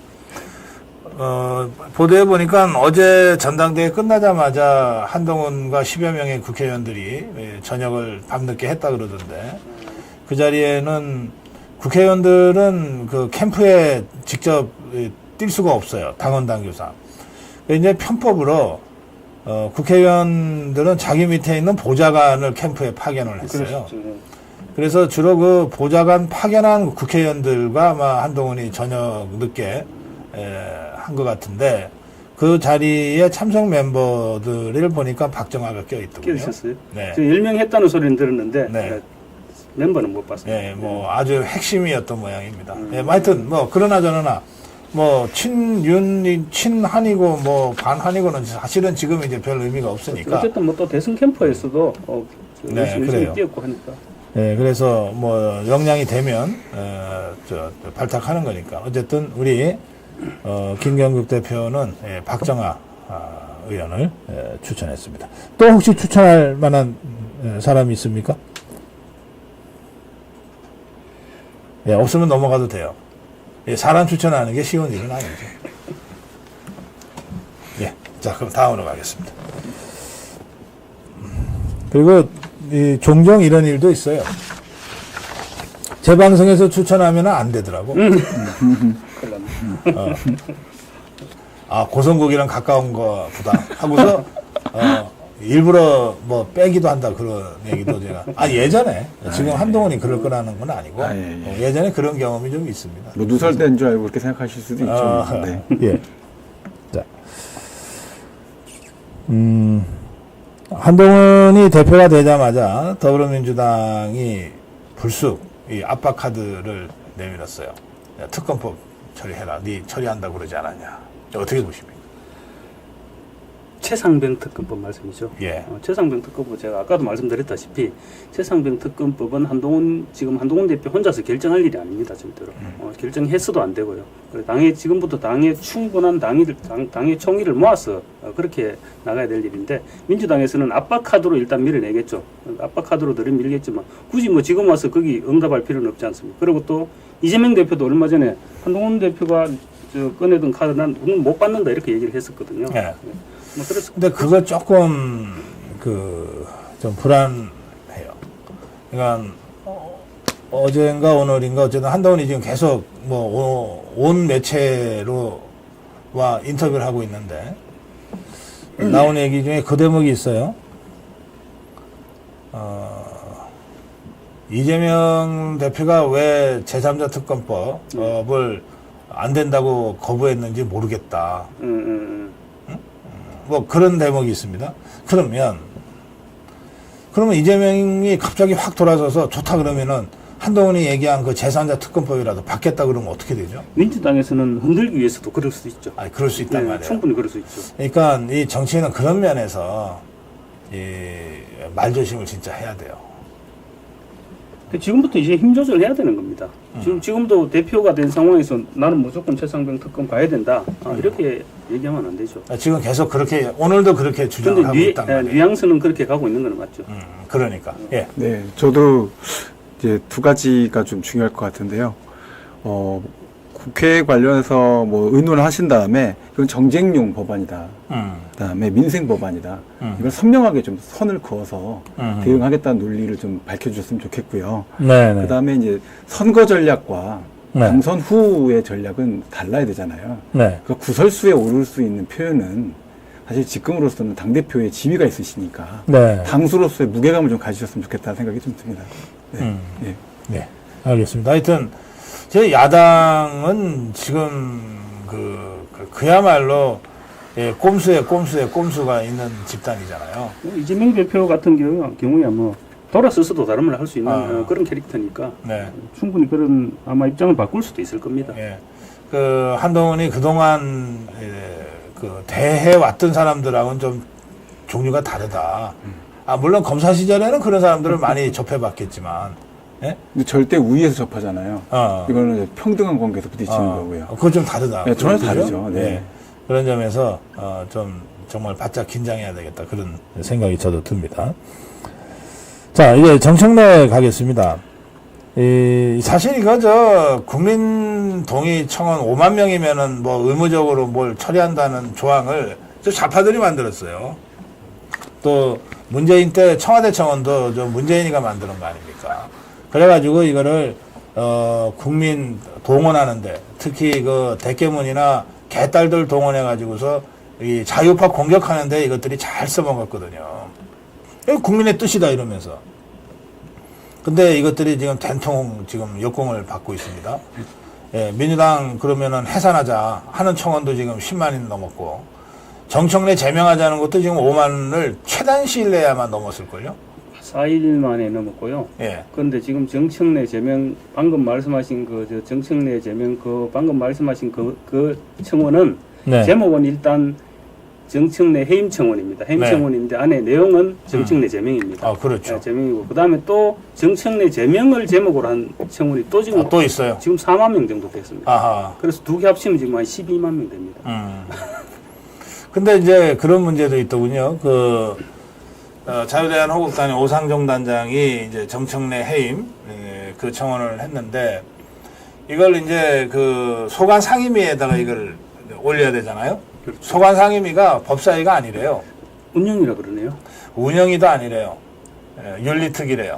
보도에 보니까 어제 전당대회 끝나자마자 한동훈과 10여 명의 국회의원들이 저녁을 밤늦게 했다 그러던데 그 자리에는 국회의원들은 그 캠프에 직접 뛸 수가 없어요. 당원 당규상. 이제 편법으로 국회의원들은 자기 밑에 있는 보좌관을 캠프에 파견을 했어요. 그래서 주로 그 보좌관 파견한 국회의원들과 아마 한동훈이 저녁 늦게 한 것 같은데 그 자리에 참석 멤버들을 보니까 박정아가 껴있더군요. 껴있었어요? 네. 10명 했다는 소리는 들었는데 네. 멤버는 못 봤어요. 네, 뭐 아주 핵심이었던 모양입니다. 네, 하여튼 뭐 그러나 저러나 뭐 친한이고 뭐 반한이고는 사실은 지금 이제 별 의미가 없으니까. 어쨌든 뭐 또 대선 캠프에서도 네, 열심히 그래요. 뛰었고 하니까. 네, 그래서 뭐 역량이 되면 발탁하는 거니까. 어쨌든 우리 김경국 대표는 박정아 의원을 추천했습니다. 또 혹시 추천할 만한 사람이 있습니까? 예, 없으면 넘어가도 돼요. 예, 사람 추천하는 게 쉬운 일은 아니죠. 예, 자 그럼 다음으로 가겠습니다. 그리고 종종 이런 일도 있어요. 제 방송에서 추천하면 안 되더라고. 고성국이랑 가까운 거보다 하고서 일부러 뭐 빼기도 한다 그런 얘기도 제가 예전에 지금 한동훈이 그럴 거라는 건 아니고 예전에 그런 경험이 좀 있습니다. 뭐 누설된 줄 알고 그렇게 생각하실 수도 있죠. 네. 예. 자, 한동훈이 대표가 되자마자 더불어민주당이 불쑥 이 압박 카드를 내밀었어요. 야, 특검법 처리해라. 네 처리한다고 그러지 않았냐. 어떻게 보십니까? 최상병 특검법 말씀이죠. 예. 최상병 특검법 제가 아까도 말씀드렸다시피 최상병 특검법은 지금 한동훈 대표 혼자서 결정할 일이 아닙니다. 절대로. 결정했어도 안 되고요. 지금부터 당의 충분한 당의 총의를 모아서 그렇게 나가야 될 일인데 민주당에서는 압박 카드로 일단 밀어내겠죠. 압박 카드로 들이밀겠지만 굳이 뭐 지금 와서 거기 응답할 필요는 없지 않습니까? 그리고 또 이재명 대표도 얼마 전에 한동훈 대표가 꺼내던 카드 난 못 받는다 이렇게 얘기를 했었거든요. 예. 뭐 그래서 근데 그거 조금 좀 불안해요. 그러니까 어젠가 오늘인가 어쨌든 한동훈이 지금 계속 뭐 온 매체로와 인터뷰를 하고 있는데 나온 얘기 중에 그 대목이 있어요. 이재명 대표가 왜 제3자 특검법을 안 된다고 거부했는지 모르겠다. 뭐 그런 대목이 있습니다. 그러면 이재명이 갑자기 확 돌아서서 좋다 그러면은 한동훈이 얘기한 그 제3자 특검법이라도 받겠다 그러면 어떻게 되죠? 민주당에서는 흔들기 위해서도 그럴 수도 있죠. 그럴 수 있단 말이에요. 충분히 그럴 수 있죠. 그러니까 이 정치인은 그런 면에서 말조심을 진짜 해야 돼요. 지금부터 이제 힘 조절해야 되는 겁니다. 지금도 대표가 된 상황에서 나는 무조건 최상병 특검 가야 된다. 이렇게 얘기하면 안 되죠. 지금 계속 그렇게 오늘도 그렇게 주장을 하고 있단 말이에요. 뉘앙스는 그렇게 가고 있는 건 맞죠. 그러니까 예. 네, 저도 이제 두 가지가 좀 중요할 것 같은데요. 국회 관련해서 뭐 의논을 하신 다음에 이건 정쟁용 법안이다. 그다음에 민생 법안이다. 이걸 선명하게 좀 선을 그어서 대응하겠다는 논리를 좀 밝혀주셨으면 좋겠고요. 네네. 그다음에 이제 선거 전략과 네. 당선 후의 전략은 달라야 되잖아요. 네. 그 구설수에 오를 수 있는 표현은 사실 지금으로서는 당대표의 지위가 있으시니까 네. 당수로서의 무게감을 좀 가지셨으면 좋겠다는 생각이 좀 듭니다. 네. 네. 네. 알겠습니다. 하여튼 제 야당은 지금 그야말로 꼼수에 꼼수가 있는 집단이잖아요. 이재명 대표 같은 경우에 뭐 돌아서서도 다른 말 할 수 있는 그런 캐릭터니까 네. 충분히 그런 아마 입장을 바꿀 수도 있을 겁니다. 예. 그 한동훈이 그동안 그 대해 왔던 사람들하고는 좀 종류가 다르다. 물론 검사 시절에는 그런 사람들을 많이 접해봤겠지만, 예? 근데 절대 우위에서 접하잖아요. 이거는 평등한 관계에서 부딪히는 거고요. 그건 좀 다르다. 네, 전혀 다르죠. 네. 네. 그런 점에서 좀 정말 바짝 긴장해야 되겠다. 그런 생각이 저도 듭니다. 자, 이제 정청래 가겠습니다. 사실 이거 국민 동의 청원 5만 명이면은 뭐 의무적으로 뭘 처리한다는 조항을 저 좌파들이 만들었어요. 또 문재인 때 청와대 청원도 저 문재인이가 만드는 거 아닙니까? 그래가지고 이거를 국민 동원하는데 특히 그 대깨문이나 개딸들 동원해가지고서 이 자유파 공격하는데 이것들이 잘 써먹었거든요. 이거 국민의 뜻이다 이러면서. 근데 이것들이 지금 된통 지금 역공을 받고 있습니다. 예, 민주당 그러면은 해산하자 하는 청원도 지금 10만이 넘었고, 정청래 제명하자는 것도 지금 5만을 최단 시일 내야만 넘었을걸요? 4일 만에 넘었고요. 예. 그런데 지금 정청래 제명, 방금 말씀하신 정청래 제명 방금 말씀하신 그 청원은 네. 제목은 일단 정청래 해임 청원입니다. 해임 네. 청원인데 안에 내용은 정청래 제명입니다. 그렇죠. 네, 제명이고 그다음에 또 정청래 제명을 제목으로 한 청원이 또 지금 또 있어요. 지금 4만 명 정도 됐습니다. 아하. 그래서 두 개 합치면 지금 한 12만 명 됩니다. 근데 이제 그런 문제도 있더군요. 자유대한 호국단의 오상종 단장이 이제 정청래 해임 그 청원을 했는데, 이걸 이제 그 소관 상임위에다가 이걸 올려야 되잖아요. 그렇죠. 소관 상임위가 법사위가 아니래요. 운영이라 그러네요. 운영위도 아니래요. 윤리특위래요.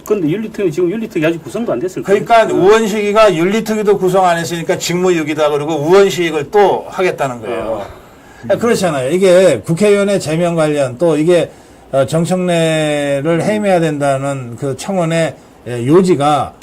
근데 윤리특위 지금 윤리특위 아직 구성도 안 됐을 거예요. 그러니까 우원식이가 윤리특위도 구성 안 했으니까 직무유기다 그러고 우원식을 또 하겠다는 거예요. 그렇잖아요. 이게 국회의원의 제명 관련 또 이게 정청래를 해임해야 된다는 그 청원의 요지가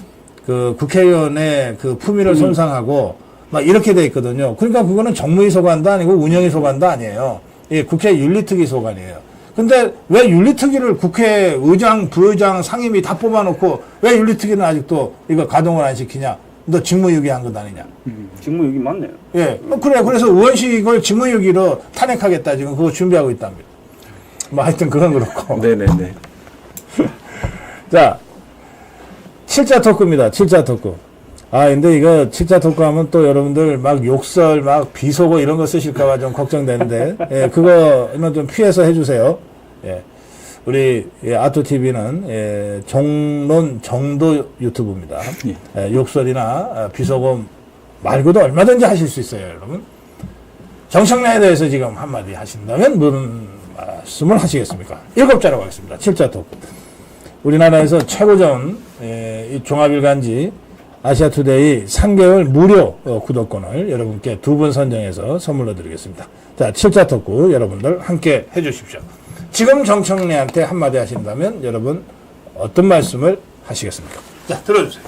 그 국회의원의 그 품위를 손상하고 막 이렇게 돼 있거든요. 그러니까 그거는 정무위 소관도 아니고 운영위 소관도 아니에요. 이게 국회 윤리특위 소관이에요. 근데 왜 윤리특위를 국회의장, 부의장, 상임위 다 뽑아놓고 왜 윤리특위는 아직도 이거 가동을 안 시키냐? 너 직무유기한 것 아니냐? 직무유기 맞네요. 예. 그래. 그래서 의원식을 직무유기로 탄핵하겠다. 지금 그거 준비하고 있답니다. 뭐 하여튼 그건 그렇고. 네네네. 자, 7자 토크입니다. 7자 토크. 근데 이거 7자 토크 하면 또 여러분들 막 욕설, 막 비속어 이런 거 쓰실까봐 좀 걱정되는데, 예, 그거는 좀 피해서 해주세요. 예. 우리 아토TV는 정론 정도 유튜브입니다. 욕설이나 비속어 말고도 얼마든지 하실 수 있어요, 여러분. 정청래에 대해서 지금 한마디 하신다면 무슨 말씀을 하시겠습니까? 7자로 가겠습니다. 7자 토크. 우리나라에서 최고 좋은 이 종합일간지 아시아투데이 3개월 무료 구독권을 여러분께 2분 선정해서 선물로 드리겠습니다. 자, 7자 토크 여러분들 함께 해주십시오. 지금 정청래한테 한마디 하신다면 여러분 어떤 말씀을 하시겠습니까? 자, 들어주세요.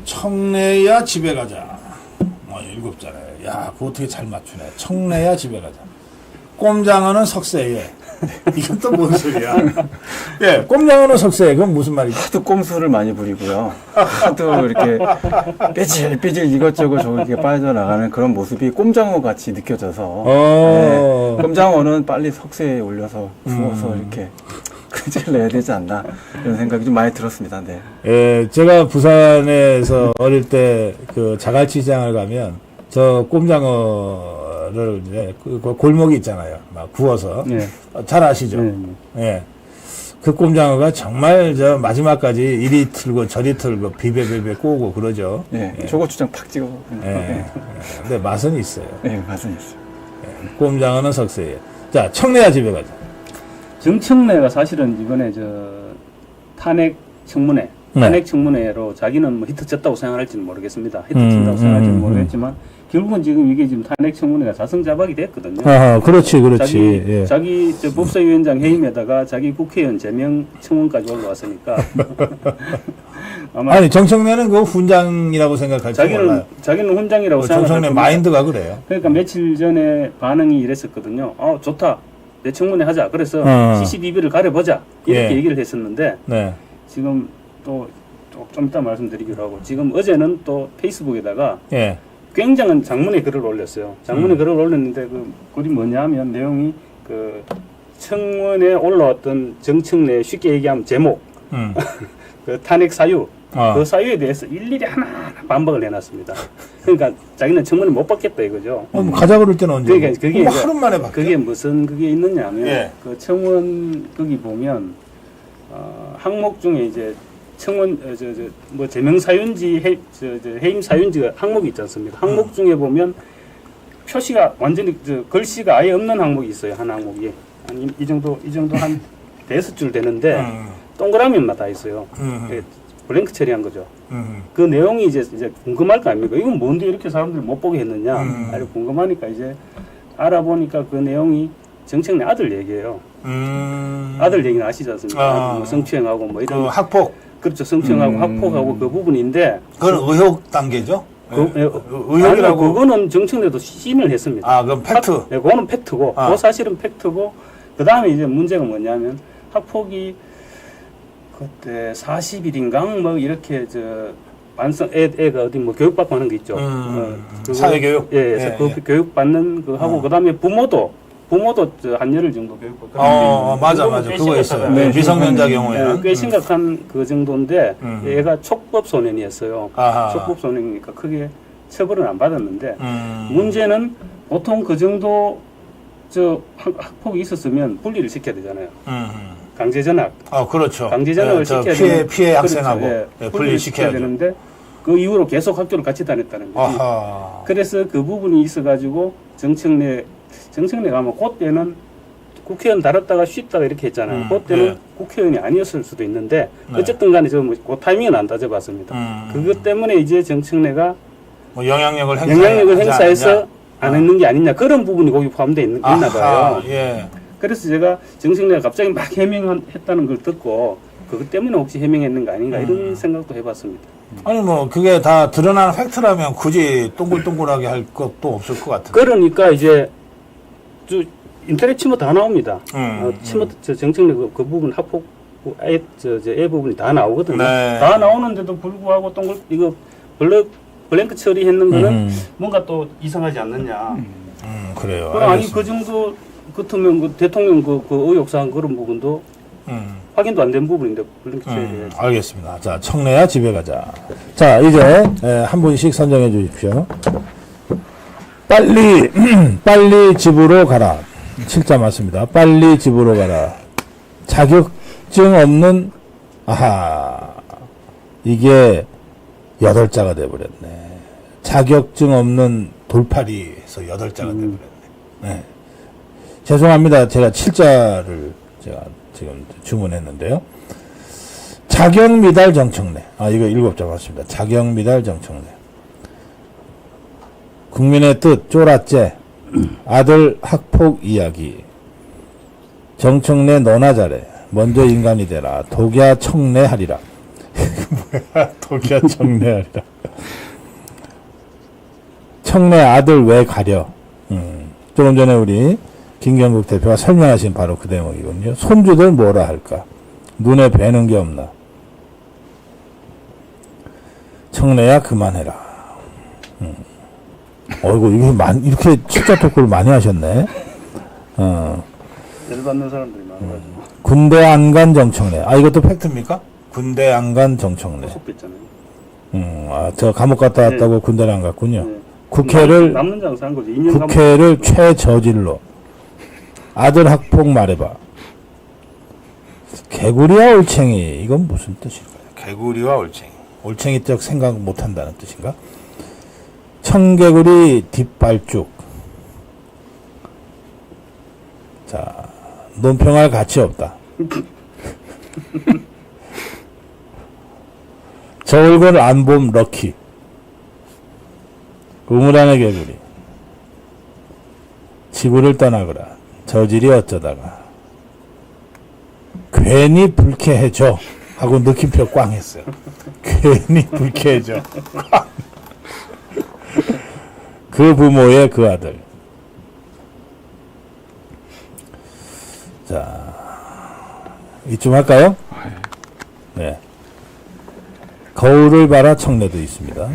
청래야 집에 가자. 7자래. 야, 그거 어떻게 잘 맞추네. 청래야 집에 가자. 꼼장어는 석쇠에. 이건 또 뭔 소리야? 예, 꼼장어는 석쇠에. 그건 무슨 말이죠? 하도 꼼수를 많이 부리고요. 하도 이렇게 삐질 이것저것 저렇게 빠져나가는 그런 모습이 꼼장어 같이 느껴져서. 네, 꼼장어는 빨리 석쇠에 올려서 구워서 이렇게 끈질 내야 되지 않나 이런 생각이 좀 많이 들었습니다. 네. 예, 제가 부산에서 어릴 때 그 자갈치 시장을 가면 저 꼼장어를 이제 그 골목이 있잖아요. 막 구워서. 네. 잘 아시죠? 예. 그 꼼장어가 정말 저 마지막까지 이리 틀고 저리 틀고 비베베베 꼬고 그러죠. 네. 초고추장 팍 찍어. 예. 근데 맛은 있어요. 네, 맛은 있어요. 예. 꼼장어는 석쇠에. 자, 청래야 집에 가자. 정청래가 사실은 이번에 탄핵 청문회, 탄핵 청문회로 자기는 뭐 히트 쳤다고 생각할지는 모르겠습니다. 히트 친다고 생각할지는 모르겠지만 결국은 지금 이게 지금 탄핵 청문회가 자성자박이 됐거든요. 그렇지. 자기 법사위원장 해임에다가 자기 국회의원 제명 청원까지 올라왔으니까. 아마 아니 정청래는 그 훈장이라고 생각할지 몰라요. 자기는 훈장이라고 생각해요. 정청래 마인드가 그래요. 그러니까 며칠 전에 반응이 이랬었거든요. 좋다. 내 청문회 하자. 그래서 CCTV를 가려보자. 이렇게 얘기를 했었는데 지금 또 좀 이따 말씀드리기로 하고 지금 어제는 또 페이스북에다가 예. 굉장한 장문의 글을 올렸어요. 장문의 글을 올렸는데 그 글이 뭐냐면 내용이 그 청원에 올라왔던 정청래 쉽게 얘기하면 제목 그 탄핵 사유 그 사유에 대해서 일일이 하나하나 반박을 해놨습니다. 그러니까 자기는 청문회 못 받겠다 이거죠. 가자 그럴 때는 언제? 그러니까 그게 뭐 이제 하루 만에 바뀌어? 그게 무슨 그게 있느냐면 예. 그 청원 거기 보면 항목 중에 이제 청원 뭐 제명 사유인지 해임 사유인지 항목이 있지 않습니까? 항목 중에 보면 표시가 완전히 글씨가 아예 없는 항목이 있어요. 한 항목이 한 이 정도 한 5줄 되는데 동그라미만 다 있어요. 블랭크 처리한 거죠. 그 내용이 이제 궁금할 거 아닙니까? 이건 뭔데 이렇게 사람들이 못 보게 했느냐? 아주 궁금하니까 이제 알아보니까 그 내용이 정청래 아들 얘기예요. 아들 얘기는 아시지 않습니까? 뭐 성추행하고 뭐 이런 학폭. 그렇죠. 성추행하고 학폭하고 그 부분인데 그건 의혹 단계죠? 의혹이라고 그거는 정청래도 시인을 했습니다. 아, 그럼 팩트. 네, 그거는 팩트고 그 사실은 팩트고 그 다음에 이제 문제가 뭐냐면 학폭이 그때 40일인가 뭐 이렇게 반성 애가 어디 뭐 교육받고 하는 게 있죠. 사회교육. 예, 그 교육 받는 그 하고 그다음에 부모도 한 열흘 정도 교육받고. 맞아. 그거 있어요. 네, 미성년자 경우에는. 꽤 심각한 그 정도인데 얘가 촉법 소년이었어요. 촉법 소년이니까 크게 처벌은 안 받았는데 문제는 보통 그 정도 학폭이 있었으면 분리를 시켜야 되잖아요. 강제 전학. 그렇죠. 강제 전학을 시켜야 되는 피해 학생하고 그렇죠. 분리시켜야 되는데 그 이후로 계속 학교를 같이 다녔다는 거지. 그래서 그 부분이 있어가지고 정청래가 아마 그때는 국회의원 달았다가 쉬다가 이렇게 했잖아요. 그때는 국회의원이 아니었을 수도 있는데 어쨌든 간에 그 타이밍은 안 따져봤습니다. 그것 때문에 이제 정청래가 뭐 영향력을 행사해서 안 했는 게 아니냐 그런 부분이 거기 포함되어 있나 봐요. 예. 그래서 제가 정청래가 갑자기 막 해명했다는 걸 듣고 그것 때문에 혹시 해명했는 거 아닌가 이런 생각도 해봤습니다. 아니 뭐 그게 다 드러나는 팩트라면 굳이 동글동글하게 할 것도 없을 것 같은데. 그러니까 이제 인터넷 치면 다 나옵니다. 치면 정청래 그 부분 학폭 애 부분이 다 나오거든요. 네. 다 나오는데도 불구하고 이거 블랭크 처리했는 거는 뭔가 또 이상하지 않느냐. 그래요. 아니 그 정도 같으면 그 대통령 그 의혹사항 그런 부분도 확인도 안 된 부분인데 블랭크 처리해야지. 알겠습니다. 자, 청래야 집에 가자. 자, 이제 한 분씩 선정해 주십시오. 빨리 집으로 가라. 7자 맞습니다. 빨리 집으로 가라. 자격증 없는 이게 8자가 돼버렸네. 자격증 없는 돌팔이에서 8자가 돼버렸네. 네. 죄송합니다. 제가 7자를 제가 지금 주문했는데요. 자격미달 정청래. 이거 7자 맞습니다. 자격미달 정청래. 국민의 뜻 쪼라째. 아들 학폭 이야기. 정청래 너나 잘해. 먼저 인간이 되라. 독야 청래하리라. 뭐야? 독야 청래하리라. 청래 아들 왜 가려? 조금 전에 우리 김경국 대표가 설명하신 바로 그 대목이거든요. 손주들 뭐라 할까? 눈에 뵈는 게 없나? 청래야 그만해라. 어이구 이렇게 숫자 토크를 많이 하셨네. 열받는 사람들이 많아가지고. 군대 안 간 정청래. 이것도 팩트입니까? 군대 안 간 정청래. 속됐잖아요. 저 감옥 갔다 왔다고 네. 군대를 안 갔군요. 네. 국회를 남는 장사 한 거지. 국회를 최저질로. 아들 학폭 말해봐. 개구리와 올챙이 이건 무슨 뜻일까요? 개구리와 올챙이. 올챙이 쪽 생각 못한다는 뜻인가? 청개구리 뒷발쭉. 자, 논평할 가치 없다. 저 얼굴 안 봄 럭키. 우물안의 개구리. 지구를 떠나거라. 저질이 어쩌다가. 괜히 불쾌해져. 하고 느낌표 꽝 했어요. 괜히 불쾌해져. 꽝. 그 부모의 그 아들. 자, 이쯤 할까요? 네. 거울을 봐라 청래도 있습니다.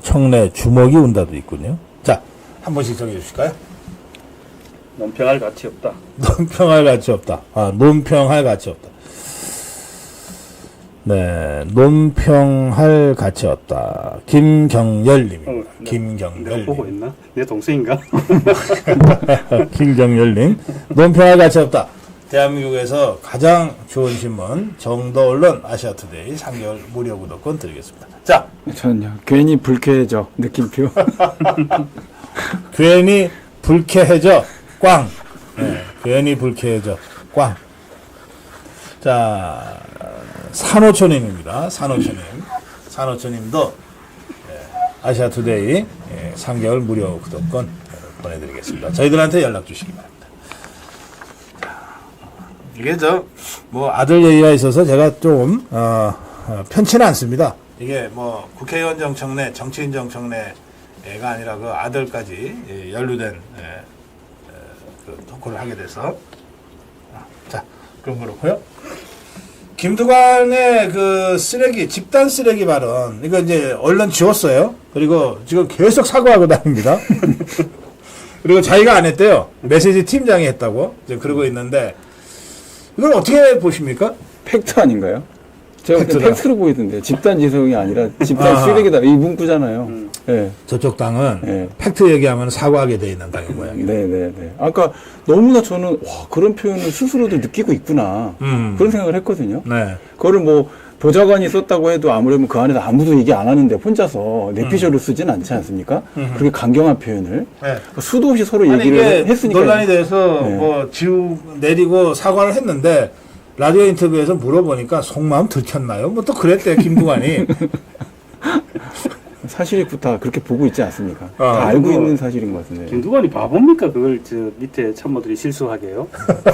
청래 주먹이 운다도 있군요. 자, 한 번씩 정해 주실까요? 논평할 가치 없다. 논평할 가치 없다. 논평할 가치 없다. 네, 논평할 가치 없다. 김경열님. 내가 보고 있나? 내 동생인가? 김경열님. 논평할 가치 없다. 대한민국에서 가장 좋은 신문 정도언론 아시아투데이 3개월 무료 구독권 드리겠습니다. 자, 저는요 괜히 불쾌해져 느낌표. 괜히 불쾌해져 꽝. 네, 괜히 불쾌해져 꽝. 자, 산호초님입니다. 산호초님도 아시아투데이 3개월 무료 구독권 보내드리겠습니다. 저희들한테 연락 주시기 바랍니다. 이게 뭐 아들 얘기가 있어서 제가 좀 편치는 않습니다. 이게 뭐 국회의원 정청래, 정치인 정청래가 아니라 그 아들까지 연루된 그 토크를 하게 돼서 자, 그럼 그렇고요. 김두관의 그 쓰레기, 집단 쓰레기 발언 이거 이제 언론 지웠어요. 그리고 지금 계속 사과하고 다닙니다. 그리고 자기가 안 했대요. 메시지 팀장이 했다고 이제 그러고 있는데. 이걸 어떻게 보십니까? 팩트 아닌가요? 제가 그때 팩트로 보이던데 집단 지성이 아니라 집단 쓰레기다 이 문구잖아요. 네. 저쪽 당은 팩트 얘기하면 사과하게 돼 있는 당인 모양이에요. 네네네. 아까 너무나 저는 와 그런 표현을 스스로도 느끼고 있구나 그런 생각을 했거든요. 네. 그거를 뭐 보좌관이 썼다고 해도 아무래도 그 안에서 아무도 얘기 안 하는데 혼자서 내피셜로 쓰진 않지 않습니까? 그렇게 강경한 표현을 수도 없이 서로 얘기를 했으니까 논란이 돼서 뭐 내리고 사과를 했는데 라디오 인터뷰에서 물어보니까 속마음 들켰나요? 뭐 또 그랬대 김두관이. 사실이 다 그렇게 보고 있지 않습니까? 다 알고 있는 사실인 것 같은데. 김두관이 바보입니까? 그걸 저 밑에 참모들이 실수하게요.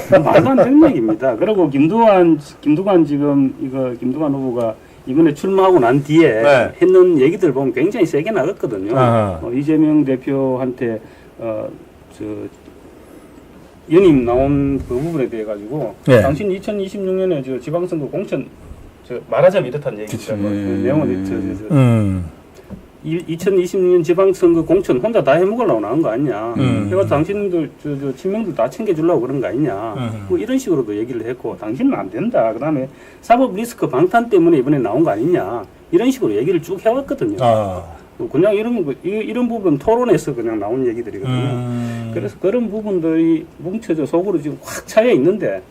말도 안 되는 얘기입니다. 그리고 김두관 지금 김두관 후보가 이번에 출마하고 난 뒤에 했는 얘기들 보면 굉장히 세게 나갔거든요. 이재명 대표한테 연임 나온 그 부분에 대해 가지고 당신 2026년에 저 지방선거 공천 말하자면 이렇다는 얘기죠. 그 내용은 2026년 지방선거 공천 혼자 다 해먹으려고 나온 거 아니냐. 그래서 당신들 친명들 다 챙겨주려고 그런 거 아니냐. 뭐 이런 식으로도 얘기를 했고 당신은 안 된다. 그다음에 사법 리스크 방탄 때문에 이번에 나온 거 아니냐. 이런 식으로 얘기를 쭉 해왔거든요. 그냥 이런 부분 토론에서 그냥 나온 얘기들이거든요. 그래서 그런 부분들이 뭉쳐져 속으로 지금 확 차여 있는데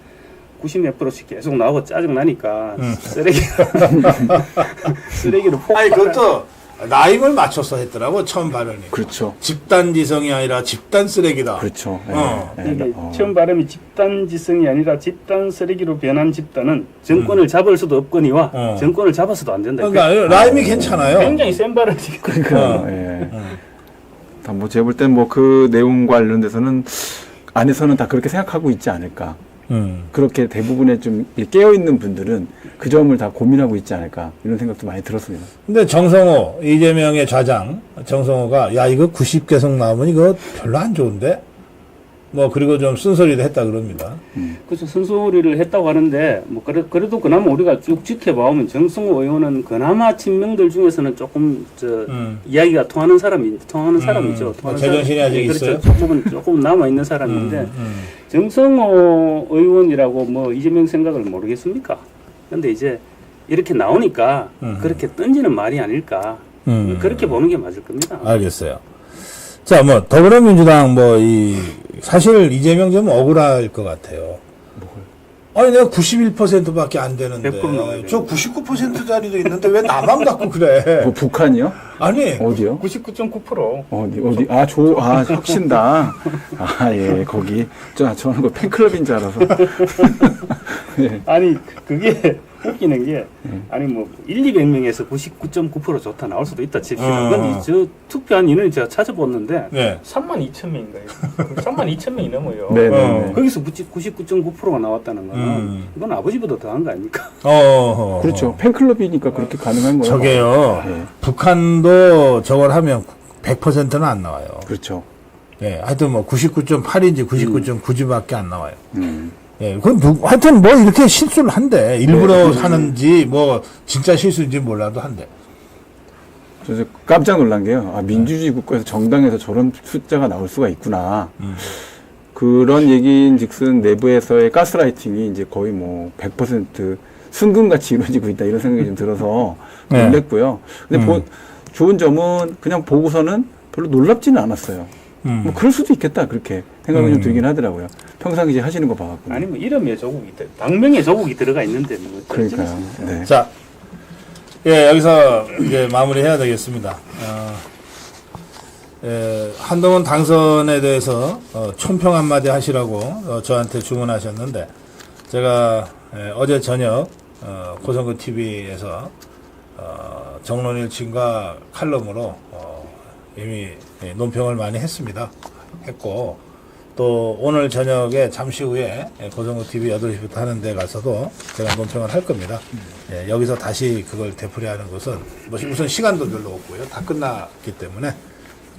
90몇 프로씩 계속 나오고 짜증나니까 쓰레기를 폭발. 아니 그것도 라임을 맞춰서 했더라고 처음 발언이. 그렇죠. 집단지성이 아니라 집단 쓰레기다. 그렇죠. 처음 발음이 집단지성이 아니라 집단 쓰레기로 변한 집단은 정권을 잡을 수도 없거니와 정권을 잡아서도 안 된다. 그러니까 라임이 괜찮아요. 굉장히 센 발음이. 그러니까. 뭐 제가 볼 땐 뭐 그 내용 관련돼서는 안에서는 다 그렇게 생각하고 있지 않을까. 그렇게 대부분의 좀 깨어있는 분들은 그 점을 다 고민하고 있지 않을까 이런 생각도 많이 들었습니다. 근데 정성호 이재명의 좌장 정성호가 야 이거 90개석 나오면 이거 별로 안 좋은데 뭐 그리고 좀 쓴소리도 했다 그럽니다. 그래서 쓴소리를 했다고 하는데 뭐 그래도 그나마 우리가 쭉 지켜봐오면 정성호 의원은 그나마 친명들 중에서는 조금 이야기가 통하는 사람이죠. 제정신이 아직 있어요. 조금 남아 있는 사람인데 정성호 의원이라고 뭐 이재명 생각을 모르겠습니까? 근데 이제 이렇게 나오니까 그렇게 던지는 말이 아닐까 그렇게 보는 게 맞을 겁니다. 알겠어요. 자, 뭐 더불어민주당 사실 이재명 좀 억울할 것 같아요. 아니 내가 91%밖에 안 되는데 저 99%짜리도 있는데 왜 나만 갖고 그래? 뭐 북한이요? 아니 어디요? 99.9%. 어디? 혁신당. 예, 거기. 저는 그 팬클럽인 줄 알아서. 예. 아니 그게 웃기는 게 아니 뭐 200명에서 99.9% 좋다 나올 수도 있다 칩시다. 근데 저 투표한 인원이 제가 찾아봤는데 32,000명인가요? 32,000명이 넘어요. 네네. 거기서 99.9%가 나왔다는 거는 이건 아버지보다 더한 거 아닙니까? 그렇죠. 팬클럽이니까 그렇게 가능한 거예요. 저게요. 북한도 저걸 하면 100%는 안 나와요. 그렇죠. 예, 하여튼 뭐 99.8인지 99.9지밖에 안 나와요. 예, 하여튼 뭐 이렇게 실수를 한대. 일부러 하는지, 뭐, 진짜 실수인지 몰라도 한대. 저 깜짝 놀란 게요. 아, 민주주의 국가에서 정당에서 저런 숫자가 나올 수가 있구나. 그런 얘기인 즉슨 내부에서의 가스라이팅이 이제 거의 뭐 100% 순금같이 이루어지고 있다. 이런 생각이 좀 들어서 놀랬고요. 근데 좋은 점은 그냥 보고서는 별로 놀랍지는 않았어요. 뭐 그럴 수도 있겠다. 그렇게 생각이 좀 들긴 하더라고요. 평상시에 하시는 거 봐갖고. 아니 뭐 이름에 조국이 당명에 조국이 들어가 있는데 뭐 그러니까요. 네. 자, 예, 여기서 이제 마무리해야 되겠습니다. 한동훈 당선에 대해서 총평 한마디 하시라고 저한테 주문하셨는데 제가 어제 저녁 고성구 TV에서 정론일침과 칼럼으로 이미 논평을 많이 했고 또 오늘 저녁에 잠시 후에 고성구 TV 8시부터 하는 데 가서도 제가 논평을 할 겁니다. 여기서 다시 그걸 되풀이하는 것은 뭐 우선 시간도 별로 없고요. 다 끝났기 때문에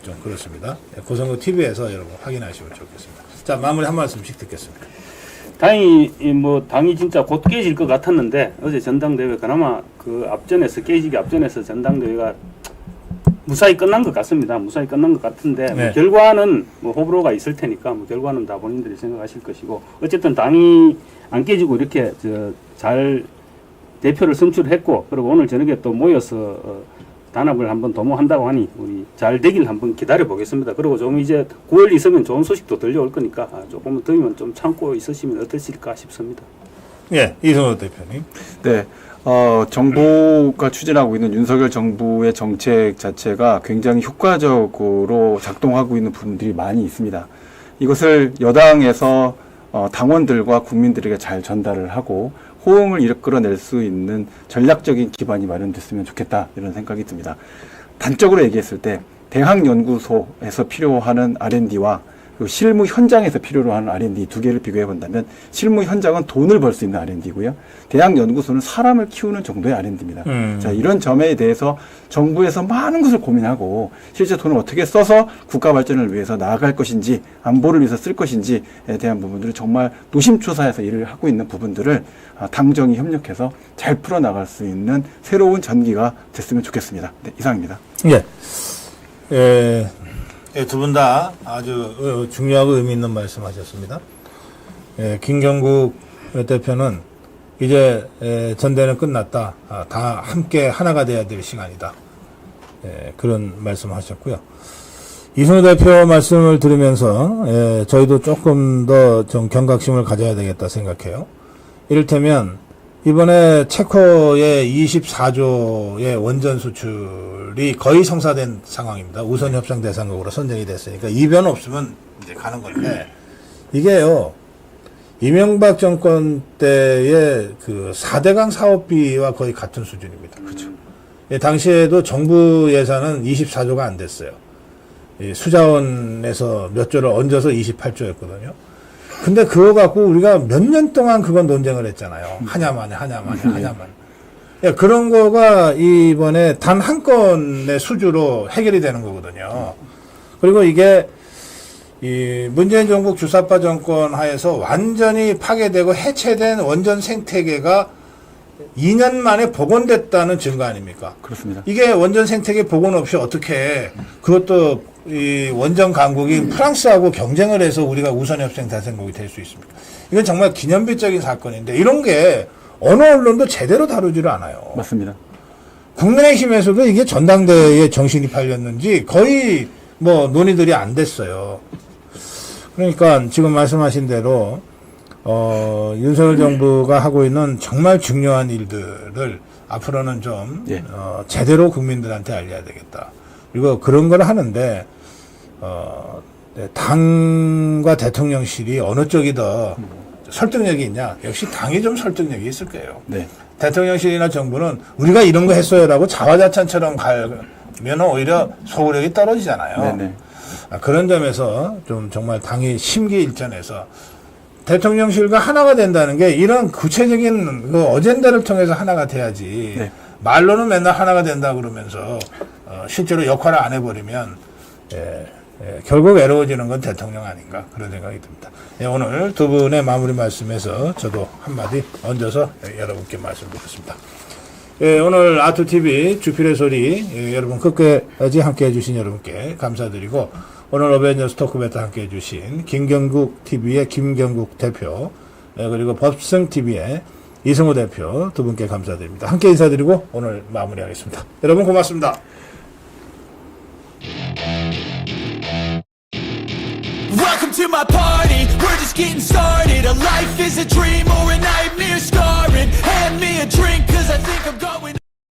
좀 그렇습니다. 고성구 TV에서 여러분 확인하시면 좋겠습니다. 자, 마무리 한 말씀씩 듣겠습니다. 당이 진짜 곧 깨질 것 같았는데 어제 전당대회 그나마 그 깨지기 앞전에서 전당대회가 무사히 끝난 것 같습니다. 무사히 끝난 것 같은데 뭐 결과는 뭐 호불호가 있을 테니까 뭐 결과는 다 본인들이 생각하실 것이고 어쨌든 당이 안 깨지고 이렇게 잘 대표를 선출했고 그리고 오늘 저녁에 또 모여서 단합을 한번 도모한다고 하니 우리 잘 되길 한번 기다려 보겠습니다. 그리고 좀 이제 9월 있으면 좋은 소식도 들려올 거니까 조금 더면 좀 참고 있으시면 어떠실까 싶습니다. 예, 이성호 대표님. 네. 정부가 추진하고 있는 윤석열 정부의 정책 자체가 굉장히 효과적으로 작동하고 있는 부분들이 많이 있습니다. 이것을 여당에서 당원들과 국민들에게 잘 전달을 하고 호응을 이끌어낼 수 있는 전략적인 기반이 마련됐으면 좋겠다 이런 생각이 듭니다. 단적으로 얘기했을 때 대학연구소에서 필요하는 R&D와 그리고 실무 현장에서 필요로 하는 R&D 두 개를 비교해 본다면 실무 현장은 돈을 벌 수 있는 R&D고요. 대학연구소는 사람을 키우는 정도의 R&D입니다. 자, 이런 점에 대해서 정부에서 많은 것을 고민하고 실제 돈을 어떻게 써서 국가 발전을 위해서 나아갈 것인지 안보를 위해서 쓸 것인지에 대한 부분들을 정말 노심초사해서 일을 하고 있는 부분들을 당정이 협력해서 잘 풀어나갈 수 있는 새로운 전기가 됐으면 좋겠습니다. 네, 이상입니다. 예. 두 분 다 아주 중요하고 의미 있는 말씀하셨습니다. 김경국 대표는 이제 전대는 끝났다. 다 함께 하나가 돼야 될 시간이다. 그런 말씀하셨고요. 이승우 대표 말씀을 들으면서 저희도 조금 더 좀 경각심을 가져야 되겠다 생각해요. 이를테면 이번에 체코의 24조의 원전 수출이 거의 성사된 상황입니다. 우선 협상 대상국으로 선정이 됐으니까 이변 없으면 이제 가는 건데 이게요. 이명박 정권 때의 그 4대강 사업비와 거의 같은 수준입니다. 그렇죠. 당시에도 정부 예산은 24조가 안 됐어요. 수자원에서 몇 조를 얹어서 28조였거든요. 근데 그거 갖고 우리가 몇 년 동안 그건 논쟁을 했잖아요. 하냐마냐. 그런 거가 이번에 단 한 건의 수주로 해결이 되는 거거든요. 그리고 이게 이 문재인 정부 주사파 정권 하에서 완전히 파괴되고 해체된 원전 생태계가 2년 만에 복원됐다는 증거 아닙니까? 그렇습니다. 이게 원전 생태계 복원 없이 어떻게 그것도 이 원전 강국인 프랑스하고 경쟁을 해서 우리가 우선협상 대상국이 될 수 있습니까? 이건 정말 기념비적인 사건인데 이런 게 어느 언론도 제대로 다루지를 않아요. 맞습니다. 국민의힘에서도 이게 전당대회에 정신이 팔렸는지 거의 뭐 논의들이 안 됐어요. 그러니까 지금 말씀하신 대로 윤석열 정부가 하고 있는 정말 중요한 일들을 앞으로는 좀 제대로 국민들한테 알려야 되겠다. 그리고 그런 걸 하는데 당과 대통령실이 어느 쪽이 더 설득력이 있냐? 역시 당이 좀 설득력이 있을 거예요. 네. 대통령실이나 정부는 우리가 이런 거 했어요라고 자화자찬처럼 가면 오히려 소구력이 떨어지잖아요. 네네. 그런 점에서 좀 정말 당이 심기일전해서 대통령실과 하나가 된다는 게 이런 구체적인 그 어젠다를 통해서 하나가 돼야지. 네. 말로는 맨날 하나가 된다 그러면서 실제로 역할을 안 해버리면 결국 외로워지는 건 대통령 아닌가 그런 생각이 듭니다. 오늘 두 분의 마무리 말씀에서 저도 한마디 얹어서 여러분께 말씀드렸습니다. 오늘 아투TV 주필의 소리 여러분 끝까지 함께해 주신 여러분께 감사드리고 오늘 어벤져스 토크베타 함께해 주신 김경국TV의 김경국 대표 그리고 법승TV의 이승우 대표 두 분께 감사드립니다. 함께 인사드리고 오늘 마무리하겠습니다. 여러분 고맙습니다. Welcome to my party, we're just getting started. A life is a dream or a nightmare scarred.